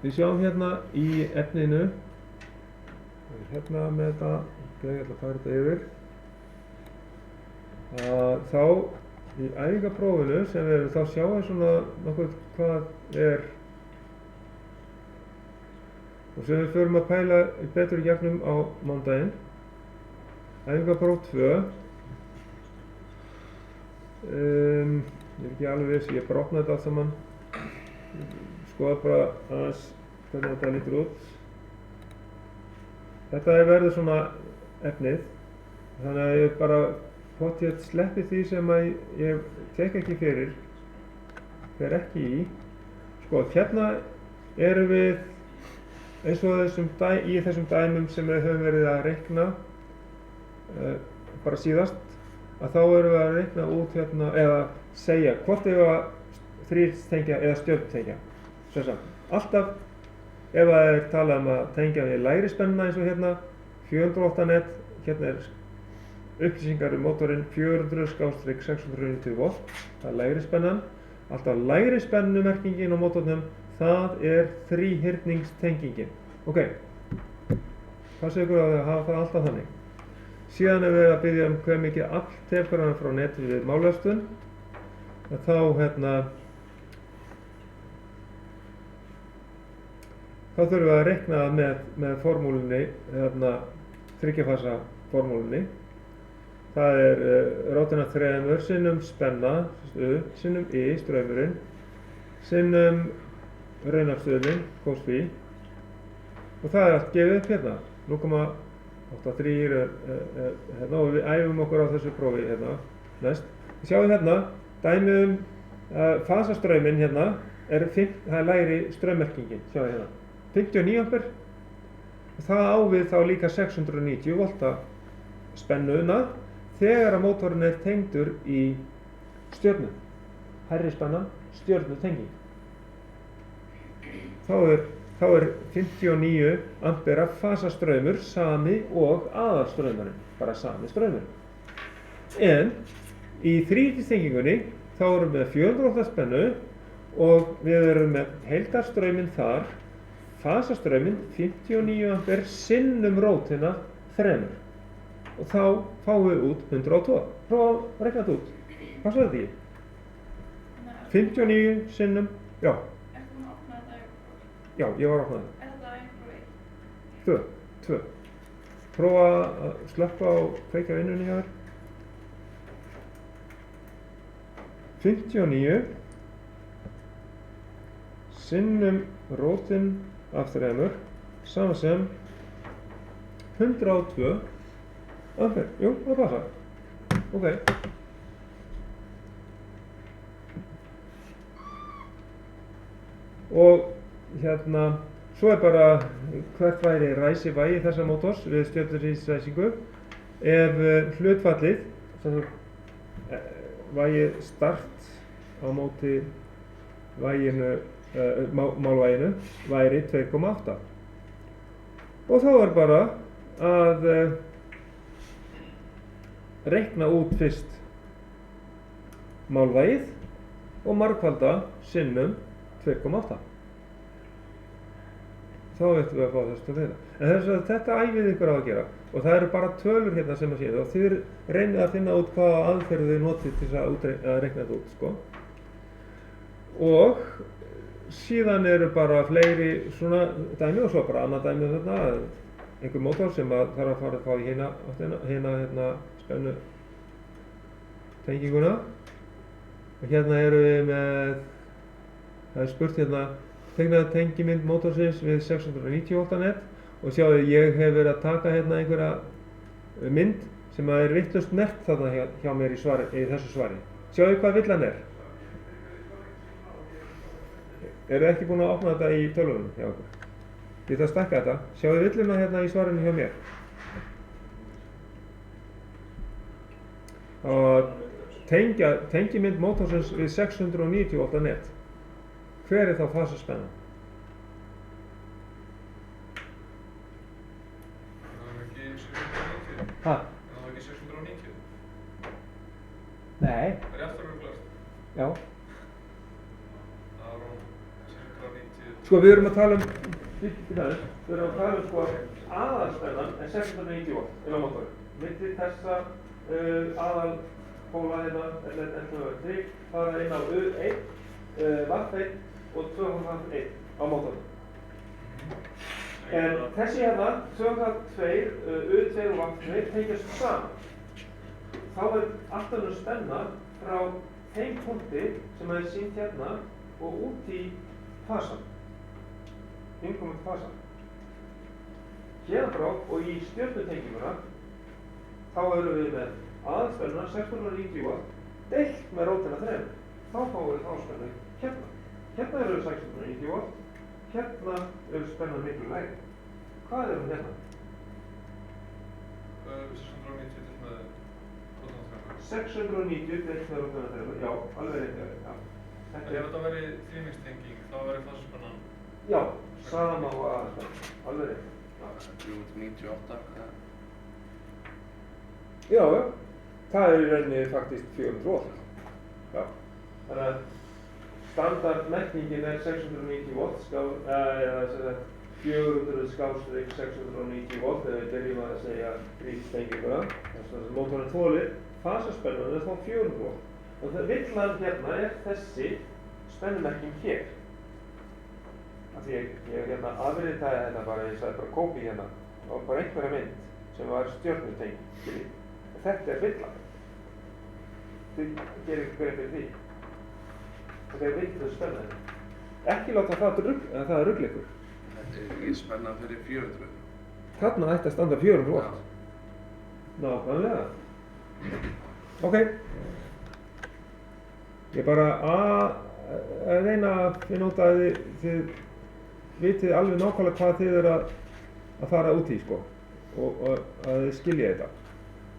við sjáum hérna í efninu, hérna með þetta, ok, ég ætla að fara þetta yfir, þá í æfingaprófinu sem við erum, þá sjáum við svona nokkuð hvað er, og sem við förum að pæla betur í gegnum á mánudaginn. Æfingapróf 2, ég er ekki alveg viss, ég bara opnaði þetta allt saman, skoða bara aðeins hvernig þetta lítur út. Þetta verður svona efnið, þannig að ég bara pottþétt sleppi því sem að ég tek ekki fyrir, fer ekki í. Sko, hérna erum við eins og í þessum dæmum sem við höfum verið að reikna bara síðast, að þá erum við að reikna út hérna, eða segja hvort við að þrýrtengja eða stjörntengja. Sem sagt, alltaf ef það er talað um að tengja við lægri spennuna eins og hérna 408 net, hérna er upplýsingar mótorinn 400/690 volt, það er lægri spennan. Alltaf lægri spennumerkingin á mótornum, það er þríhyrningstengingin. Ok, passu ykkur á því að hafa það alltaf þannig. Síðan er við að biðja hve mikið afl tekur hann frá neti við mállöstun, þá þurfum við að reikna með formúlunni, þryggjafasa formúlunni. Það er rótina 3 sinnum spenna, U, sinnum I, straumurinn, sinnum raunafstöðunin, cos-phi, og það er allt gefið upp hérna, 0,83 hérna, og við æfum okkur á þessu prófi hérna, næst. Við sjáum hérna, dæmi fasastrauminn hérna, það er lægri straummerkingin, sjáum hérna, 59 ampere, og það á við þá líka 690 volta spennuna, þegar að mótorinn er tengdur í stjörnu, hærri spennan, stjörnutenging. Þá er 59 ampera fasastraumur sami og aðalstraumurinn, bara sami straumur. En í þríhyrningstengingunni þá erum við með 400 volta spennu og við erum með heildarstrauminn þar, fasastrauminn 59 ampere sinnum rótina 3. Og þá fáum við út 102. Prófa að reikna þetta út. Hvað svo er þetta í? 59 sinnum, já. Ertu búinn að opna þetta æfingapróf? Já, ég var að opna þetta. Er þetta æfingapróf 1? 2. Prófa að slökkva og kveikja vinnunni hjá þér. 59 sinnum rótin af 3, sama sem 102 ampere. Jú, það passar. Ok. Og hérna, svo er bara hvert væri ræsivægi þessa mótors við stjörnurýsræsingu ef hlutfallið, vægi start á móti væginu, málvæginu væri 2,8. Og þá er bara að reikna út fyrst málvægið og margfalda sinnum 2,8. Þá ættum við að fá þessu til þeirra. En þetta æfið ykkur á að gera og það eru bara tölur hérna sem að séu og þið reynið að finna út hvaða aðferð þið notið til að reikna þetta út, sko. Og síðan eru bara fleiri svona dæmi og svo bara annað dæmi þarna, einhver mótor sem að þarf að fara að fá í hérna spennu tenginguna. Og hérna erum við með, það er spurt hérna, teiknaði tengimynd mótorsins við 690 V net og sjáðu ég hef verið að taka hérna einhverja mynd sem að er vitlaust merkt þarna hjá mér í þessu svari. Sjáðu hvað villan er. Eru ekki búin að opna þetta í tölvunum hjá okkur? Ég ætla að stækka þetta. Sjáðu villuna hérna í svarinu hjá mér. Og tengimynd mótorsins við 690 V net. Hver er þá fasaspennan? Það var ekki 690. Ha? Það var ekki 690. Nei. Það er afturöflast. Já. Það var 690. Sko við erum að tala um, sko aðalspennan er 690 V inn á mótorinn. Milli þessa aðalpóla hérna, L1 fara inn á U1, vatt1 og 2,1 á mótorinn. En þessi hérna, 2,2, U2 og vatt2 tengjast saman. Þá er aftanur spenna frá þeim punkti sem er sýnt hérna og út í fasan. Innkomandi fasan. Hérna frá og í stjörnutenginguna þá erum við með aðalspennuna 690 V deilt með rótina 3. Þá fáum við þá spennu hérna. Hérna eru 690 V, hérna eru spennan miklu lægri. Hvað er hún hérna? 690 til með rótina 3. 690 deilt með rótina 3, já, alveg rétt, já. En ef þetta væri þrímingstenging, þá væri fasaspennan? Já, sama og aðalspennan, alveg rétt. 398. Já, það er í rauninni faktískt 400 V. Já, þannig að standardmerkingin er 690 V, eða 400/690 V þegar við byrjum að segja þrístenginguna. Þess að mótorinn þolir fasaspennan er þá 400 V. Og það villan hérna er þessi spennumerking hér. Af því ég hérna afritaði þetta bara, ég sagði bara kópi hérna og bara einhverja mynd sem var stjörnutenging. Þetta er villan. Þið gerir ekki greið fyrir því. Þetta er vitlaus spenna. Ekki láta það rugla ykkur. Þetta er ekki spenna fyrir 400. Þarna ætti að standa 400 V. Nákvæmlega. Ok. Ég bara að reyna að finna út að þið vitið alveg nákvæmlega hvað þið eru að fara út í, sko. Og að þið skilja þetta.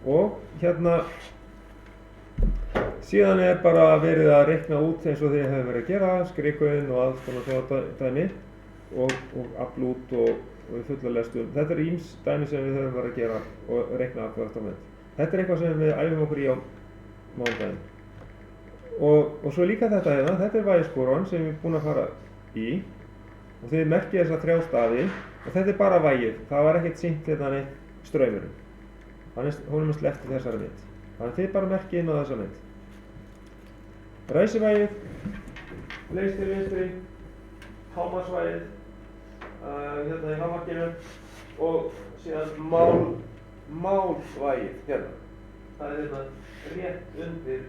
Og hérna síðan er bara verið að reikna út eins og þið hefur verið að gera, skrikuinn og alls konar svona dæmi og afl út og fulla lestum. Þetta er ýmis dæmi sem við höfum verið að gera og reikna aftur á mynd. Þetta er eitthvað sem við æfum okkur í á mánudaginn. Og svo líka þetta hérna, þetta er vægisporan sem við erum búin að fara í og þið merkið þessa 3 stafi og þetta er bara vægið. Það var ekkert sýnt hérna neitt straumurinn. Honum er sleppt í þessari mynd. Þannig að þið bara merkið inn á þessa mynd. Ræsivægið, lengst til vinstri, hámarksvægið, hérna í hámarkinu og síðan málvægið hérna. Það er hérna rétt undir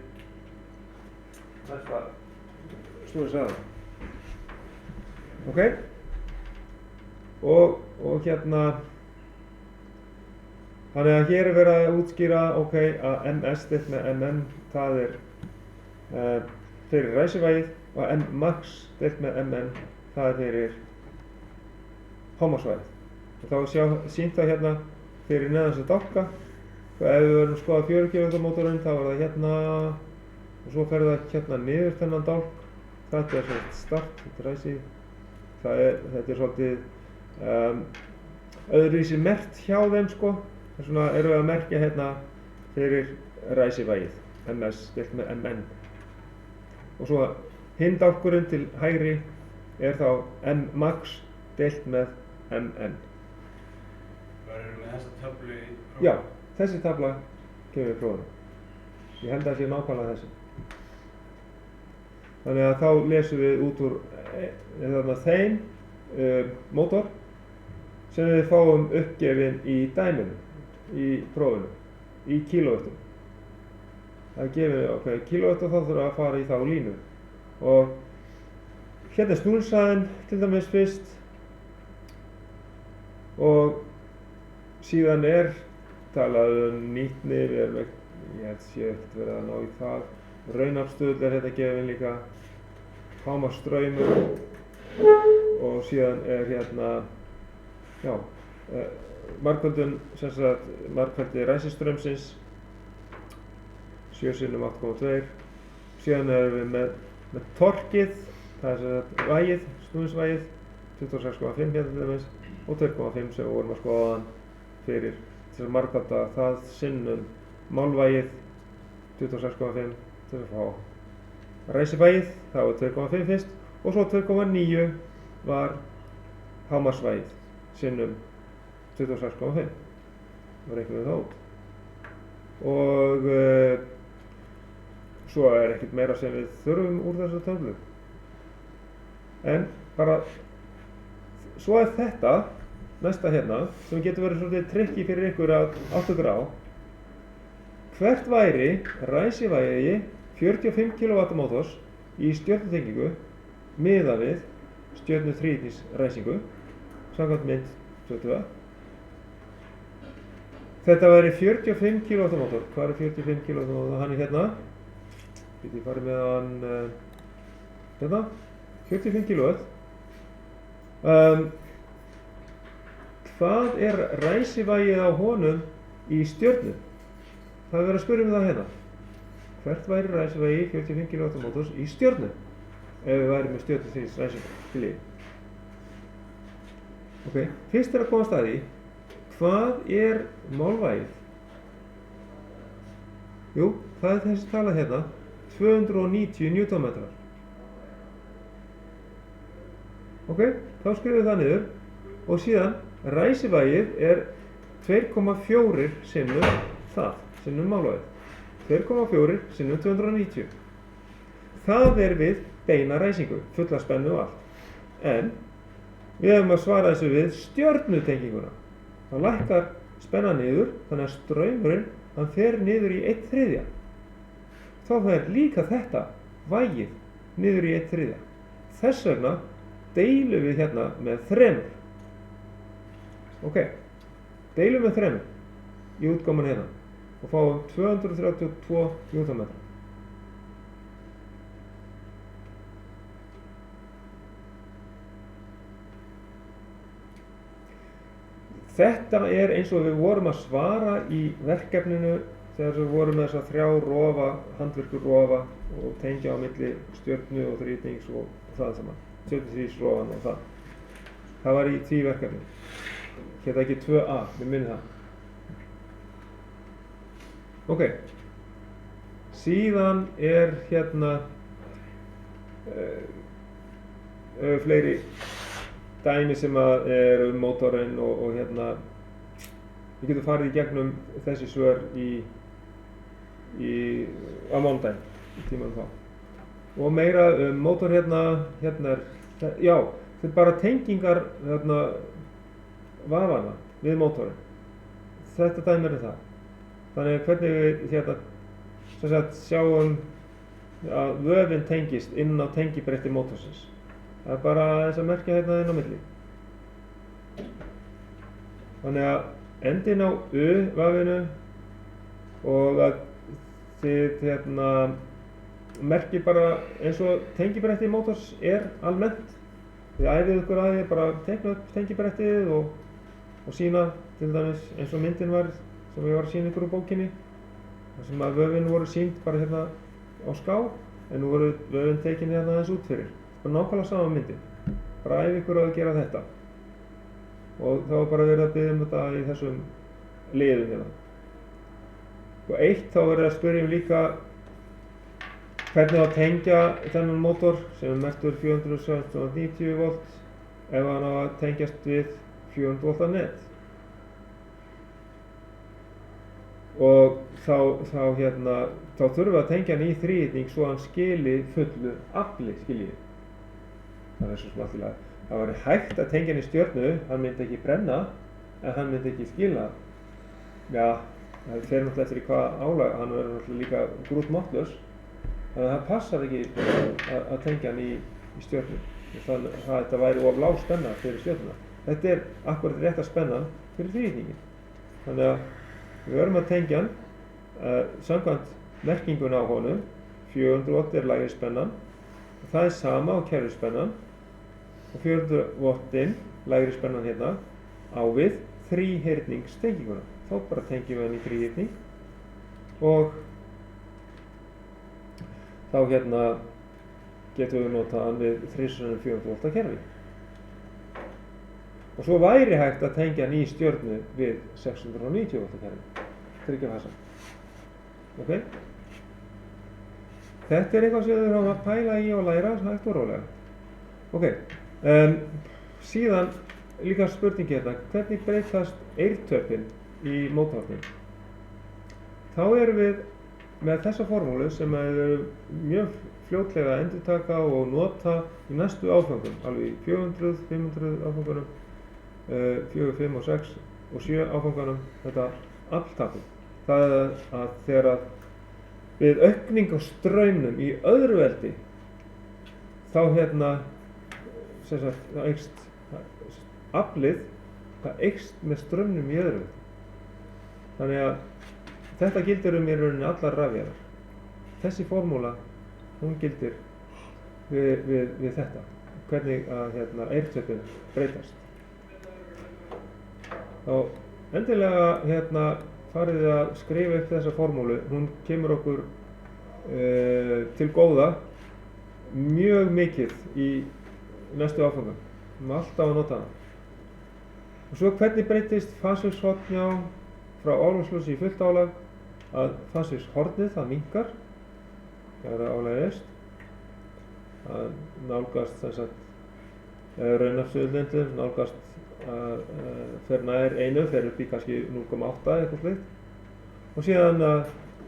næsta snúðisaðan. Ok? Og hérna þannig að hér er verið að útskýra að MS deilt með MM það er fyrir ræsivægið og max deilt með MN það er fyrir hámarksvægið. Og þá sýnt það hérna fyrir neðan þessa dálka. Ef við verðum að skoða 4 kV mótorinn þá er það hérna og svo fer það hérna niður þennan dálk. Þetta er svona start, þetta er ræsi. Þetta er svolítið öðruvísi merkt hjá þeim, sko. Þess vegna erum við að merkja hérna fyrir ræsivægið, MS deilt með MN. Og svo hinn dálkurinn til hægri er þá Mmax deilt með MN. Verður með þessa töflu í prófinu? Já, þessi tafla kemur í prófinu. Ég held að það sé nákvæmlega þessi. Þannig að þá lesum við út úr þeim mótor sem við fáum uppgefin í dæminu, í prófinu, í kílóvattum. Það er gefið ákveðið kílóvatt og þá þurfum við að fara í þá línu. Og hérna er snúningshraðinn til dæmis fyrst og síðan er talað nýtni, ég held sé ekkert verið að ná í það. Raunafstuðl er hérna gefin líka, hámarksstraumur og síðan er hérna, margföldun, sem sagt margfaldi ræsistraumsins, 7 sinnum 8,2. Síðan erum við með torkið, það er sem sagt vægið, snúningsvægið, 26,5 hérna til dæmis og 2,5 sem við vorum að skoða áðan fyrir þess að margfalda það sinnum málvægið, 26,5 til að fá ræsivægið, það var 2,5 fyrst og svo 2,9 var hámarksvægið sinnum 26,5. Það var reiknuð það út. Og svo er ekkert meira sem við þurfum úr þessu töflu. En bara, svo er þetta, næsta hérna, sem getur verið svolítið trikki fyrir ykkur að átta ykkur á. Hvert væri ræsivægi 45 kW mótors í stjörnutengingu miðað við stjörnuþríhyrningsræsingu, samkvæmt mynd 22. Þetta væri 45 kW mótor. Hvað er 45 kW mótor? Hann er hérna. Ég farið með hann hérna. 45 kW. Hvað er ræsivægið á honum í stjörnu? Það er verið að spyrja það hérna. Hvert væri ræsivægi 45 kW mótors í stjörnu? Ef við værum með stjörnuþríhyrningsræsingu til lífi. Ok, fyrst er að komast að því, hvað er málvægið? Jú, það er þessi tala hérna, 290 Newtonmetrar. Ok, þá skrifum við það niður og síðan ræsivægið er 2,4 sinnum það, sinnum málvægið. 2,4 sinnum 290. Það er við beina ræsingu, fulla spennu og allt. En við hefum að svara þessu við stjörnutenginguna. Það lækkar spenna niður, þannig að straumurinn hann fer niður í 1/3. Þá fer líka þetta vægið niður í 1/3. Þess vegna deilum við hérna með 3. Ok, deilum með 3 í útgáman hérna og fáum 232 Newtonmetra. Þetta er eins og við vorum að svara í verkefninu þegar við vorum með þessa 3 rofa, handvirkur rofa og tengja á milli stjörnu og þrýtings og það saman. Stjörnuþríhyrningsrofan og það. Það var í því verkefni. Hérna ekki 2A, við minnum það. Ok. Síðan er hérna fleiri dæmi sem er mótorinn og hérna við getum farið í gegnum þessi svör á mánudaginn í tímanum þá. Og meira mótor hérna er, já, þetta er bara tengingar hérna vafana við mótorinn. Þetta dæmi er það. Þannig hvernig við hérna sem sagt sjáum að vöfin tengist inn á tengibretti mótorsins. Það er bara þess að merkja hérna inn á milli. Þannig að endin á U-vafinu og að þið hérna merkir bara eins og tengibretti mótors er almennt. Þið æfið ykkur að þið bara tekna upp tengibrettið og sýna til dæmis eins og myndin var sem ég var að sýna ykkur úr bókinni. Þar sem að vöfin voru sýnd bara hérna á ská en nú voru vöfin tekin hérna aðeins út fyrir. Það er nákvæmlega sama myndin. Bara æfið ykkur að gera þetta. Og þá var bara verið að biðja þetta í þessum liðum hérna. Og eitt þá verður að spyrja líka hvernig á að tengja þennan mótor sem er merktur 490 volt ef hann á að tengjast við 400 volta net. Og þá þurfum við að tengja hann í þríhyrning svo hann skili fullu afli, skiljið. Það er svo sem allt í lagi. Það væri hægt að tengja hann í stjörnu, hann myndi ekki brenna, en hann myndi ekki skila. Já, það fer náttúrulega eftir í hvað álag, hann verður náttúrulega líka grútmáttlaus. Þannig að það passar ekki að tengja hann í stjörnu. Þannig að þetta væri of lág spenna fyrir stjörnuna. Þetta er akkurat rétta spennan fyrir þríhyrningin. Þannig að við verðum að tengja hann samkvæmt merkingunni á honum. 400 volt er lægri spennan. Og það er sama á kerfisspennan. Og 400 voltinn, lægri spennan hérna, á við þríhyrningstenginguna. Þá bara tengjum við hann í þríhyrning og þá getum við notað hann við 400 volta kerfi. Og svo væri hægt að tengja hann í stjörnu við 690 volta kerfi. Tryggja fasa. Ok? Þetta er eitthvað sem við höfum að pæla í og læra hægt og rólega. Ok, síðan líka spurning hérna, hvernig breytast eirtöpin í mótornum? Þá erum við með þessa formúlu sem við erum mjög fljótlega að endurtaka og nota í næstu áföngum, alveg í 400, 500 áföngunum, 4, 5 og 6 og 7 áföngunum, þetta afltapið. Það er að þegar við aukning á straumnum í öðru veldi, þá það eykst aflið, það eykst með straumnum í öðru veldi. Þannig að þetta gildir í rauninni allar rafvélar. Þessi formúla, hún gildir við þetta. Hvernig að eirtöpin breytast. Þá endilega farið þið að skrifa upp þessa formúlu. Hún kemur okkur til góða mjög mikið í næstu áfangum. Við erum alltaf að nota hana. Og svo hvernig breytist fasvíshornjá frá álagsljósi í fullt álag að fasvíshornið, það minnkar þegar álagið eykst. Það nálgast raunafsuðlindin, nálgast fer nær 1, fer upp í kannski 0,8 eitthvað slíkt. Og síðan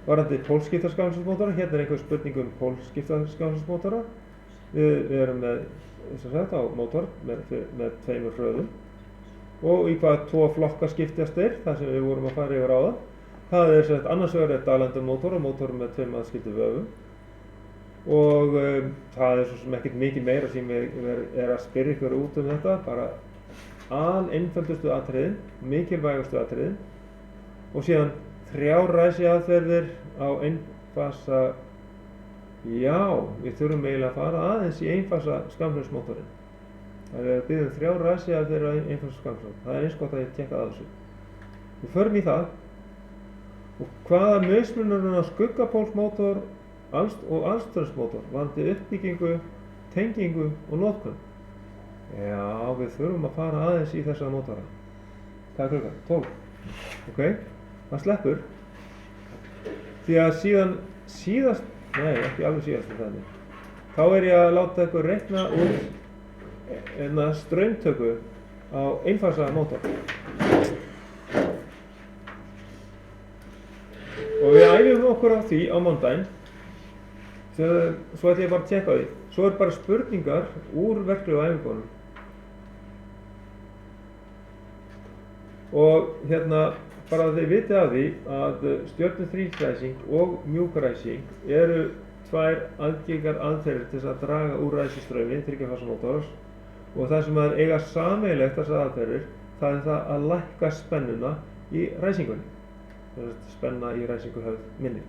varðandi pólskiptaskaflsmótora, hérna er einhver spurning pólskiptaskaflsmótora. Við erum með á mótor með 2 hröðum og í hvaða 2 flokka skiptast það sem við vorum að fara yfir áðan. Það er annars vegar dælandi mótor og mótor með 2 aðskildu vöfum og það er svo sem ekkert mikið meira sem er að spyrja ykkur út þetta, bara einföldustu atriðin, mikilvægustu atriðin og síðan 3 ræsiaðferðir á einfasa. Já, við þurfum eiginlega að fara aðeins í einfasa skamhljómsmótorinn. Það er að biðja 3 ræsiaðferðir á einfasa skamhljómsmótorinn. Það er eins gott að ég tekka að þessu. Við förum í það. Og hvaða mismunurinn á skuggapólsmótor og alströmsmótor varðandi uppbyggingu, tengingu og notkun? Já, við þurfum að fara aðeins í þessa mótora. Hvað er klukkan? 12. Ok, það sleppur. Því að síðast nei, ekki alveg síðast með þannig. Þá er ég að láta ykkur reikna út straumtöku á einfasa mótor. Og við æfum okkur á því á mánudaginn. Svo ætla ég bara að tékka því. Svo bara spurningar úr verklegu æfingunum. Og bara að þið vitið af því að stjörnuþrísræsing og mjúkræsing eru 2 aðgengar aðferðir til þess að draga úr ræsistraumi þriggja-fasa mótors og það sem að eiga sameiginlegt þessar aðferðir, það er það að lækka spennuna í ræsingunni. Spenna í ræsingu höfð minni.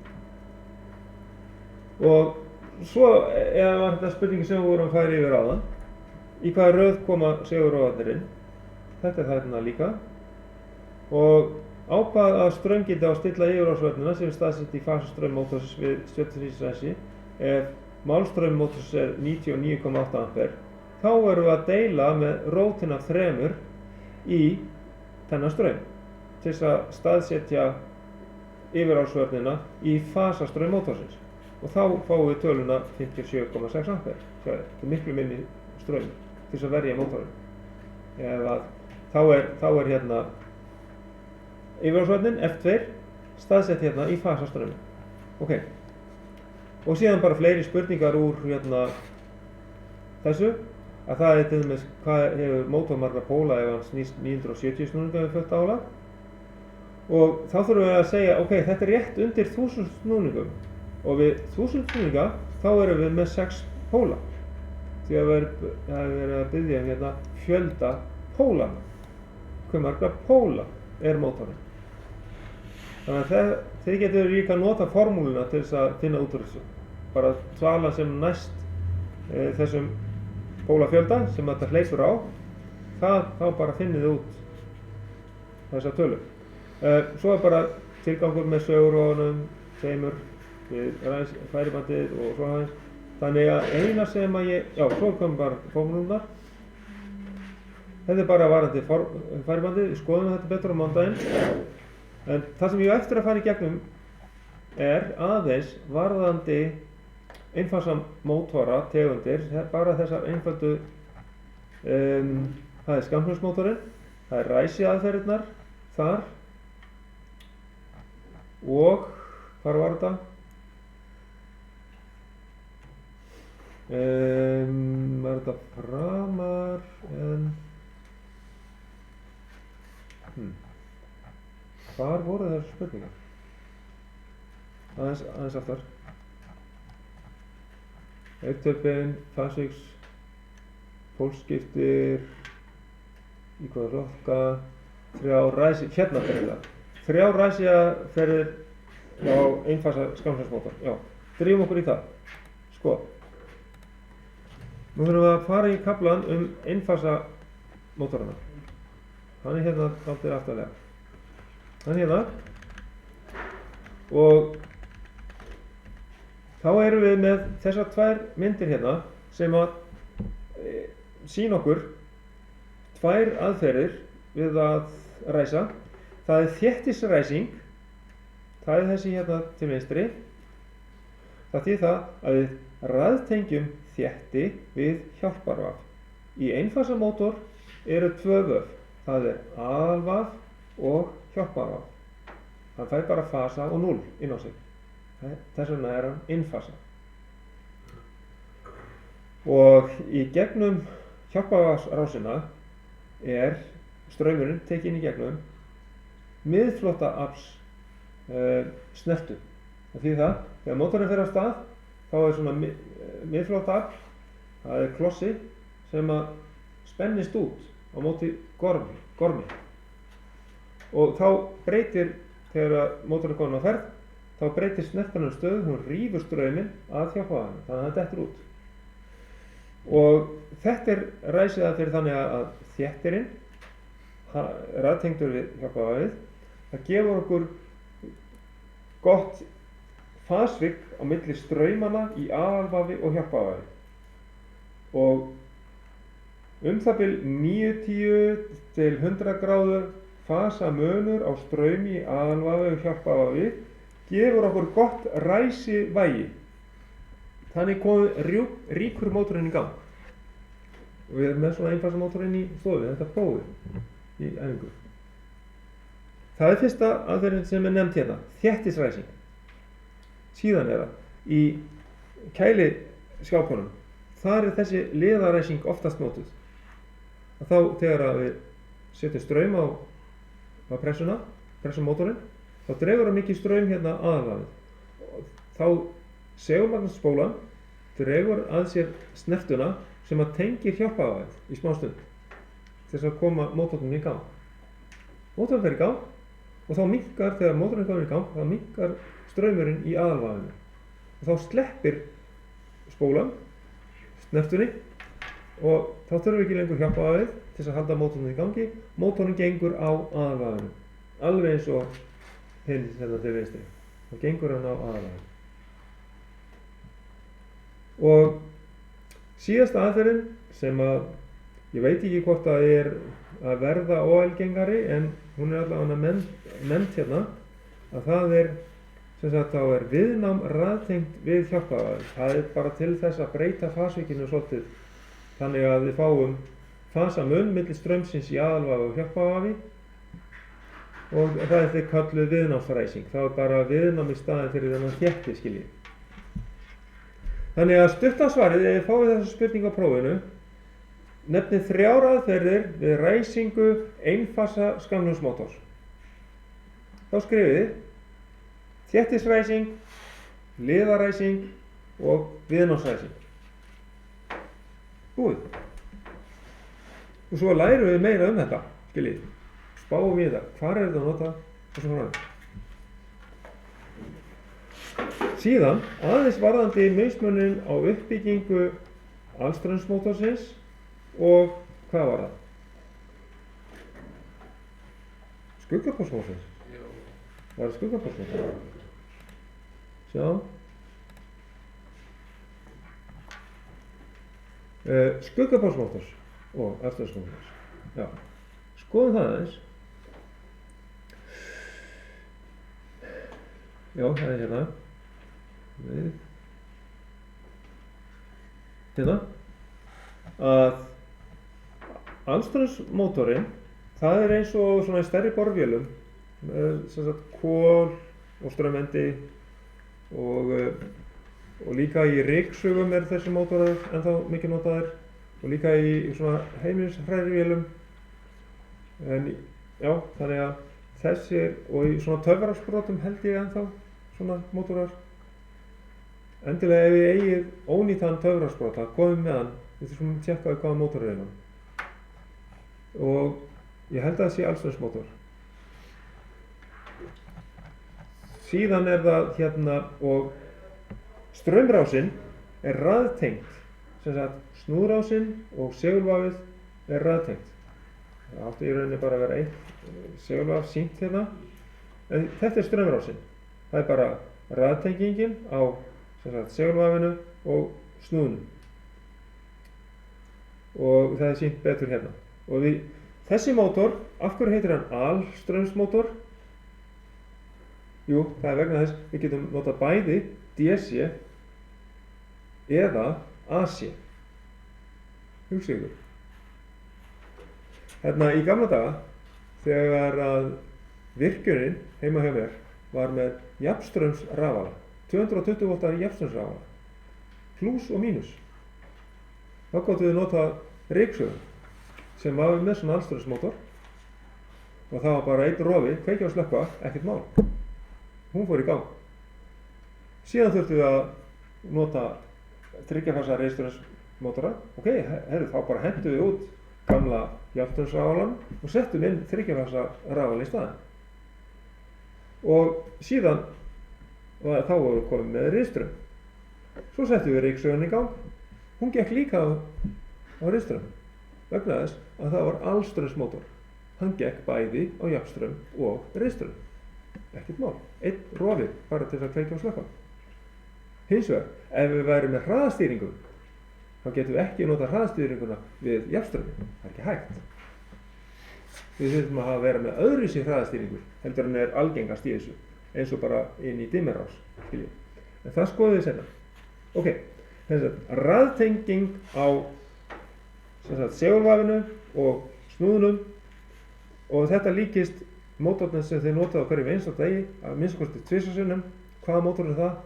Og svo var þetta spurningi sem við vorum að færa yfir áðan. Í hvaða röð koma segurófarnir inn? Þetta er þarna líka. Og ákvað að straumgildi á að stilla yfirráðsvörnina sem er staðsett í fasastraum mótors við stjörnuþrísræsi ef málstraum mótors er 99,8 ampere, þá erum við að deila með rótin af 3 í þennan straum til þess að staðsetja yfirráðsvörnina í fasastraum mótorsins og þá fáum við töluna 57,6 ampere. Þetta er miklu minni straum til þess að verja mótorinn. Þá er hérna yfirráðsvörnin F2 staðsett hérna í fasastraum. Ok. Og síðan bara fleiri spurningar úr hérna þessu. Að það er til dæmis hvað hefur mótor marga póla ef hann snýst 970 snúninga við fullt álag. Og þá þurfum við að segja, ok, þetta er rétt undir 1000 snúningum og við 1000 snúninga þá erum við með 6 póla. Því að það er verið að biðja hérna fjölda póla. Hve marga póla er mótorinn. Þannig að þið getur líka nota formúluna til þess að finna út úr þessu. Bara tala sem næst þessum pólafjölda sem þetta hleypur á, þá bara finnið þið út þessa tölu. Svo er bara tilgangur með sögurófunum, seimur, færibandið og svo aðeins. Þannig að eina sem að svo kom bara formúlunar. Þetta er bara varandi færibandið, við skoðum þetta betur á mándaginn. En það sem ég á eftir að fara í gegnum er aðeins varðandi einfasa mótora tegundir, bara þessar einföldu, það er skammhjólsmótorinn, það er ræsiaðferðirnar þar og hvar var þetta? Var þetta framar en hvar voru þessar spurningar? Aðeins aftar. Auktöpin, fasvíks, pólskiptir, í hvaða rokka, 3 ræsi, hérna ferðilega. 3 ræsiaferðir á einfasa skammhjólsmótor. Já, drífum okkur í það. Sko. Nú þurfum við að fara í kaflan einfasa mótorana. Hann er hérna dálítið aftarlega. Hann er hérna. Og þá erum við með þessar 2 myndir hérna sem að sýna okkur 2 aðferðir við að ræsa. Það er þéttisræsing, það er þessi hérna til vinstri. Það þýðir það að við raðtengjum þétti við hjálparvaf. Í einfasa mótor eru 2 vöf, það er aðalvaf og hjálparvaf. Hann fær bara fasa og 0 inn á sig. Þess vegna er hann innfasa. Og í gegnum hjálparvafsrásina er straumurinn tekinn í gegnum miðflota afls snertu. Það þýðir það, þegar mótorinn fer af stað, þá er svona miðflota afl, það er klossi sem að spennist út á móti gormi. Og þá breytir, þegar mótorinn er kominn á ferð, þá breytir snertan stöðu, hún rífur strauminn að hjálparvafinum, þannig að það dettur út. Og þetta er ræsiaðferð þannig að þéttirinn, raðtengdur við hjálparvafið, það gefur okkur gott fasvik á milli straumana í aðalvafi og hjálparvafi. Og það bil 90 til 100 gráður fasa munur á straumi í aðalvafi og hjálparvafi gefur okkur gott ræsivægi. Þannig ríkur mótorinn í gang. Og við erum með svona einfasa mótorinn í stofu, þetta prófið í æfingu. Það er fyrsta aðferðin sem er nefnd hérna, þéttisræsing. Síðan er það í kæliskápunum. Þar er þessi liðaræsing oftast notuð. Þá þegar við setjum straum á pressum mótorinn, þá dregur það mikið straum hérna aðalvafið. Þá segulmagnsspólan dregur að sér snertuna sem að tengir hjálparvafið í smá stund til þess að koma mótornum í gang. Mótorinn fer í gang og þá minnkar, þegar mótorinn er komin í gang, þá minnkar straumurinn í aðalvafinu. Og þá sleppir spólan snertunni og þá þurfum við ekki lengur hjálparvafið til þess að halda mótornum í gangi. Mótorinn gengur á aðalvafinu, alveg eins og hinn hérna til vinstri. Þá gengur hann á aðalvafinu. Og síðasta aðferðin sem að ég veit ekki hvort það er að verða óalgengari en hún er allavega nefnd hérna, að það er sem sagt þá er viðnám raðtengt við hjálparvafið. Það er bara til þess að breyta fasvíkinu svolítið þannig að við fáum fasamun milli straumsins í aðalvafi og hjálparvafi og það er þeir kölluð viðnámsræsing. Það er bara viðnám í staðinn fyrir þennan þétti skiljið. Þannig að stuttasvarið, ef þið fáið þessa spurningu á prófinu, nefnið 3 aðferðir við ræsingu einfasa skamlungsmótors. Þá skrifið þið þéttisræsing, liðaræsing og viðnámsræsing. Búið. Og svo lærum við meira þetta, skiljið. Spáum við það, hvar er þetta að nota og svo frá. Síðan aðeins varðandi mismuninn á uppbyggingu alstraumsmótorsins og hvað var það? Skuggapólsmótorsins. Var það skuggapólsmótorsins? Sjá. Skuggapólsmótors og alstraumsmótors. Já. Skoðum það aðeins. Já, það er hérna. Hérna að alstraumsmótorinn, það er eins og svona stærri borvélum sem sagt kol og straumendi og líka í ryksugum er þessi mótorar ennþá mikið notaðir og líka í svona heimilishrærivél en já, þannig að þessir og í svona töfrasprotum held ég ennþá svona mótorar. Endilega ef ég eigið ónýtan töfrasprota, komum með hann, við þurfum að tjekka hvaða mótor er hann. Og ég held að það sé alstraumsmótor. Síðan er það hérna og straumrásinn er raðtengt, sem sagt snúðrásinn og segulvafið er raðtengt. Það átti í rauninni bara að vera eitt segulvaf sýnt hérna, en þetta er straumrásinn. Það er bara raðtengingin á segulvafinu og snúðunum og það er sýnt betur hérna. Og þessi mótor, af hverju heitir hann alstraumsmótor? Jú, það er vegna þess við getum notað bæði DC eða AC. Hugsið ykkur. Hérna í gamla daga, þegar að virkjunin heima hjá mér var með jafnstraumsrafala, 220 voltar jafnstraumsrafala, plús og mínus. Þá gátum við notað ryksugum sem var með svona alstraumsmótor og það var bara einn rofi, kveikja og slökkva, ekkert mál. Hún fór í gang. Síðan þurftum við að nota 3 fasa reiðstraumsmótora. Ok, þá bara hentum við út gamla jafnstraumsrafalan og settum inn 3 fasa rafal í staðinn. Og síðan þá vorum við komin með riðstraum. Svo settum við ryksugun í gang. Hún gekk líka á riðstraum vegna þess að það var alstraumsmótor. Hann gekk bæði á jafnstraum og riðstraum. Ekkert mál. Einn rofi bara til að kveikja og slökkva. Hins vegar, ef við værum með hraðastýringu, þá getum við ekki notað hraðastýringuna við jafnstraumi. Það er ekki hægt. Við þurfum að vera með öðruvísi hraðastýringu heldur en er algengast í þessu, eins og bara inn í dimmerás, skiljið. En það skoðum við seinna. Ok, þess að raðtenging á segulvafinu og snúðunum og þetta líkist mótornum sem þið notað á hverjum einstaka degi, að minnsta kosti 2 sinnum. Hvaða mótor er það?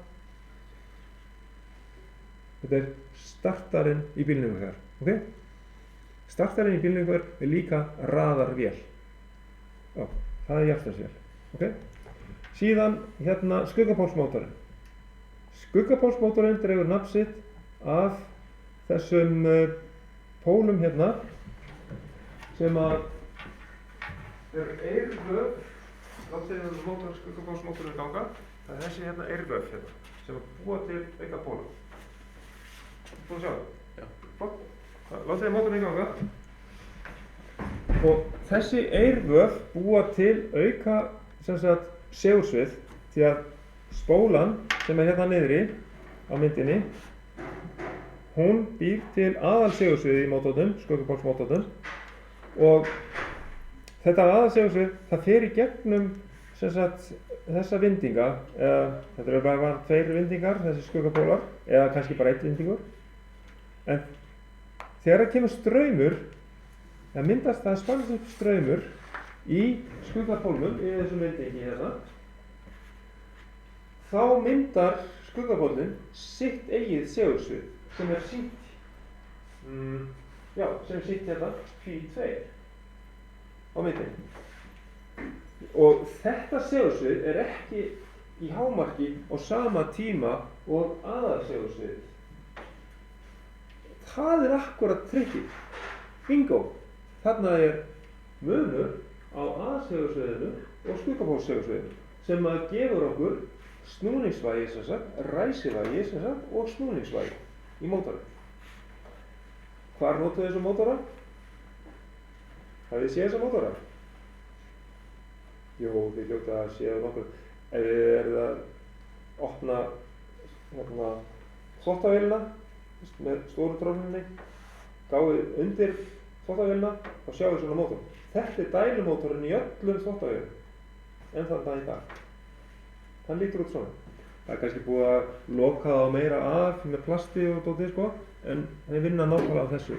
Þetta er startarinn í bílnum ykkar, ok? Startarinn í bílnum ykkar er líka raðarvél. Já, það er jafnstraumsvél, ok? Síðan hérna skuggapólsmótorinn. Skuggapólsmótorinn dregur nafn sitt af þessum pólum hérna sem að eru eirvöf. Látið við skuggapólsmótorinn ganga. Það er þessi hérna eirvöf hérna sem að búa til auka póla. Búin að sjá það? Já. Flott. Látið við mótorinn ganga. Og þessi eirvöf búa til auka segulsvið því að spólan sem er hérna niðri á myndinni, hún býr til aðalsegulsvið í mótornum, skuggapólsmótornum, og þetta aðalsegulsvið það fer í gegnum þessa vindinga, þetta eru bara 2 vindingar, þessi skuggapólar, eða kannski bara 1 vindingur. En þegar það kemur straumur, það myndast það spannst upp straumur í skuggapólnum, í þessum vindingi hérna. Þá myndar skuggapólinn sitt eigið segulsvið sem er sýnt, sem er sýnt hérna, Φ2 á myndinni. Og þetta segulsvið er ekki í hámarki á sama tíma og aðalsegulsviðið. Það er akkúrat trikkið. Bingo! Þarna er munur á aðalsegulsviðinu og skuggapólssegulsviðinu sem að gefur okkur snúningsvægi sem sagt, ræsivægi sem sagt og snúningsvægi í mótora. Hvar notum við þessu mótora? Hafið þið séð þessa mótora? Jú, þið hljóta að séu nokkuð. Ef þið eruð að opna þvottavélina með stóru trónunni, gáið undir þvottavélina og sjáu svona mótor. Þetta er dælumótorinn í öllum þvottavélum, enn þann dag í dag. Hann lítur út svona. Það er kannski búið að loka það meira af með plasti og dótið sko, en þeir vinna nákvæmlega á þessu.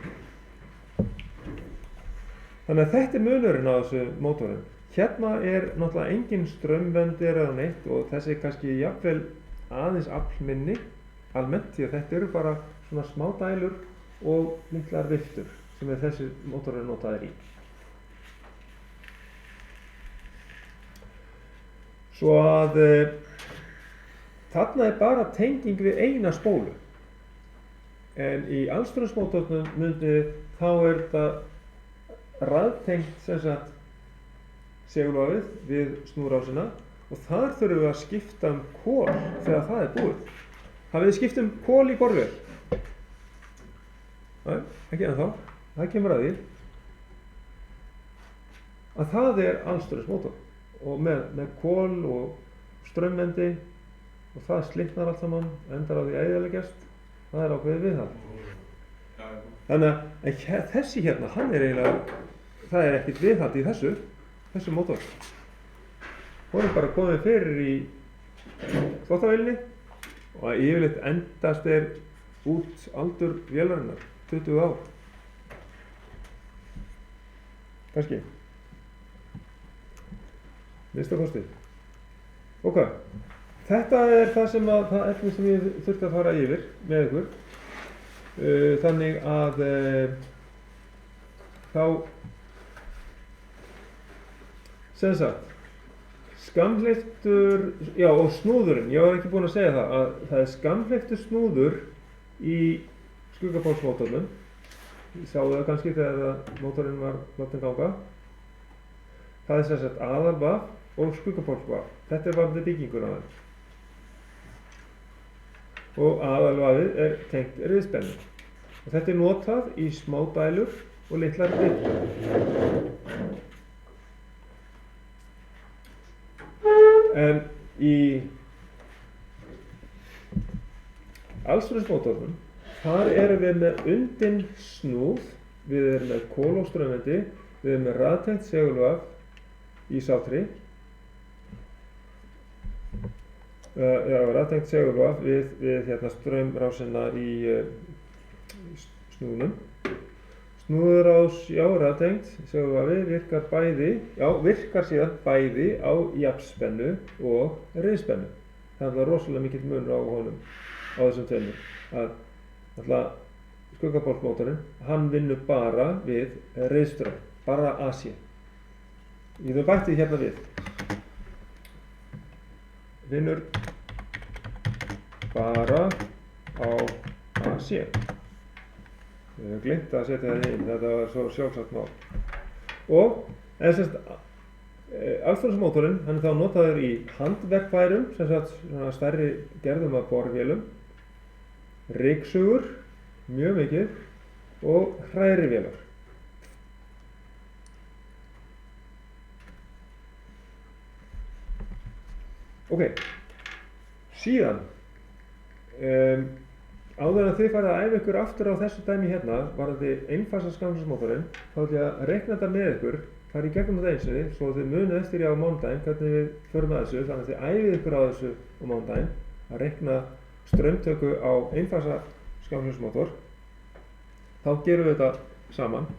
Þannig að þetta er munurinn á þessu mótorinn. Hérna er náttúrulega engin straumvendir eða neitt og þessi kannski jafnvel aðeins aflminni almennt því að þetta eru bara svona smá dælur og litlar viftur sem þessi mótorinn notaður í. Svo að þarna er bara tenging við eina spólu. En í alstraumsmótornum þá er þetta raðtengt sem sagt segulvafið við snúrásina og þar þurfum við að skipta kol þegar það er búið. Hafið þið skipt kol í borvél? Nei, ekki ennþá. Það kemur að því að það er alstraumsmótor og með kol og straumvendi og það slitnar allt saman, endar á því að eyðileggjast. Það er ákveðið viðhald. Þannig að þessi hérna, hann er eiginlega, það er ekkert viðhald í þessu mótor. Hún er bara komið fyrir í þvottavélinni og að yfirleitt endast út aldur vélarinnar, 20 ár. Kannski. Minnsta kosti. Ok, þetta er það efni sem ég þurfti að fara yfir með ykkur. Þannig að þá sem sagt skammhleyptur, já og snúðurinn, ég var ekki búinn að segja að það er skammhleyptur snúður í skuggapólsmótornum. Ég sáu það kannski þegar mótorinn var látinn ganga. Það er sem sagt aðalvaf og skuggapólsvaf. Þetta er varðandi byggingur á þeim. Og aðalvafið er tengt riðspennu. Og þetta er notað í smádælur og litlar viftur. En í alstraumsmótornum, þar erum við með undinn snúð, við erum með kol og straumvendi, við erum með raðtengt segulvaf í sátri, raðtengt segulvaf við straumrásina í snúðunum. Snúðurás, já, raðtengt segulvafi virkar síðan bæði á jafnspennu og riðspennu. Það er rosalega mikill munur á honum á þessum tveimur. Að skuggapólsmótorinn, hann vinnur bara við riðstraum, bara AC. Ég hef bætt því hérna við. Vinnur bara á AC. Ég hef gleymt að setja það inn, þetta var svo sjálfsagt mál. Og alstraumsmótorinn, hann er þá notaður í handverkfærum, sem sagt stærri gerðum af borvélum, ryksugur, mjög mikið, og hrærivélar. Ok, síðan áður en þið farið að æfa ykkur aftur á þessu dæmi hérna varðandi einfasa skamsmótorinn, þá ætlum ég að reikna þetta með ykkur, fara í gegnum þetta eins og svo þið munið eftir á mánudaginn hvernig við förum að þessu, þannig að þið æfið ykkur á þessu á mánudaginn að reikna straumtöku á einfasa skamsmótor. Þá gerum við þetta saman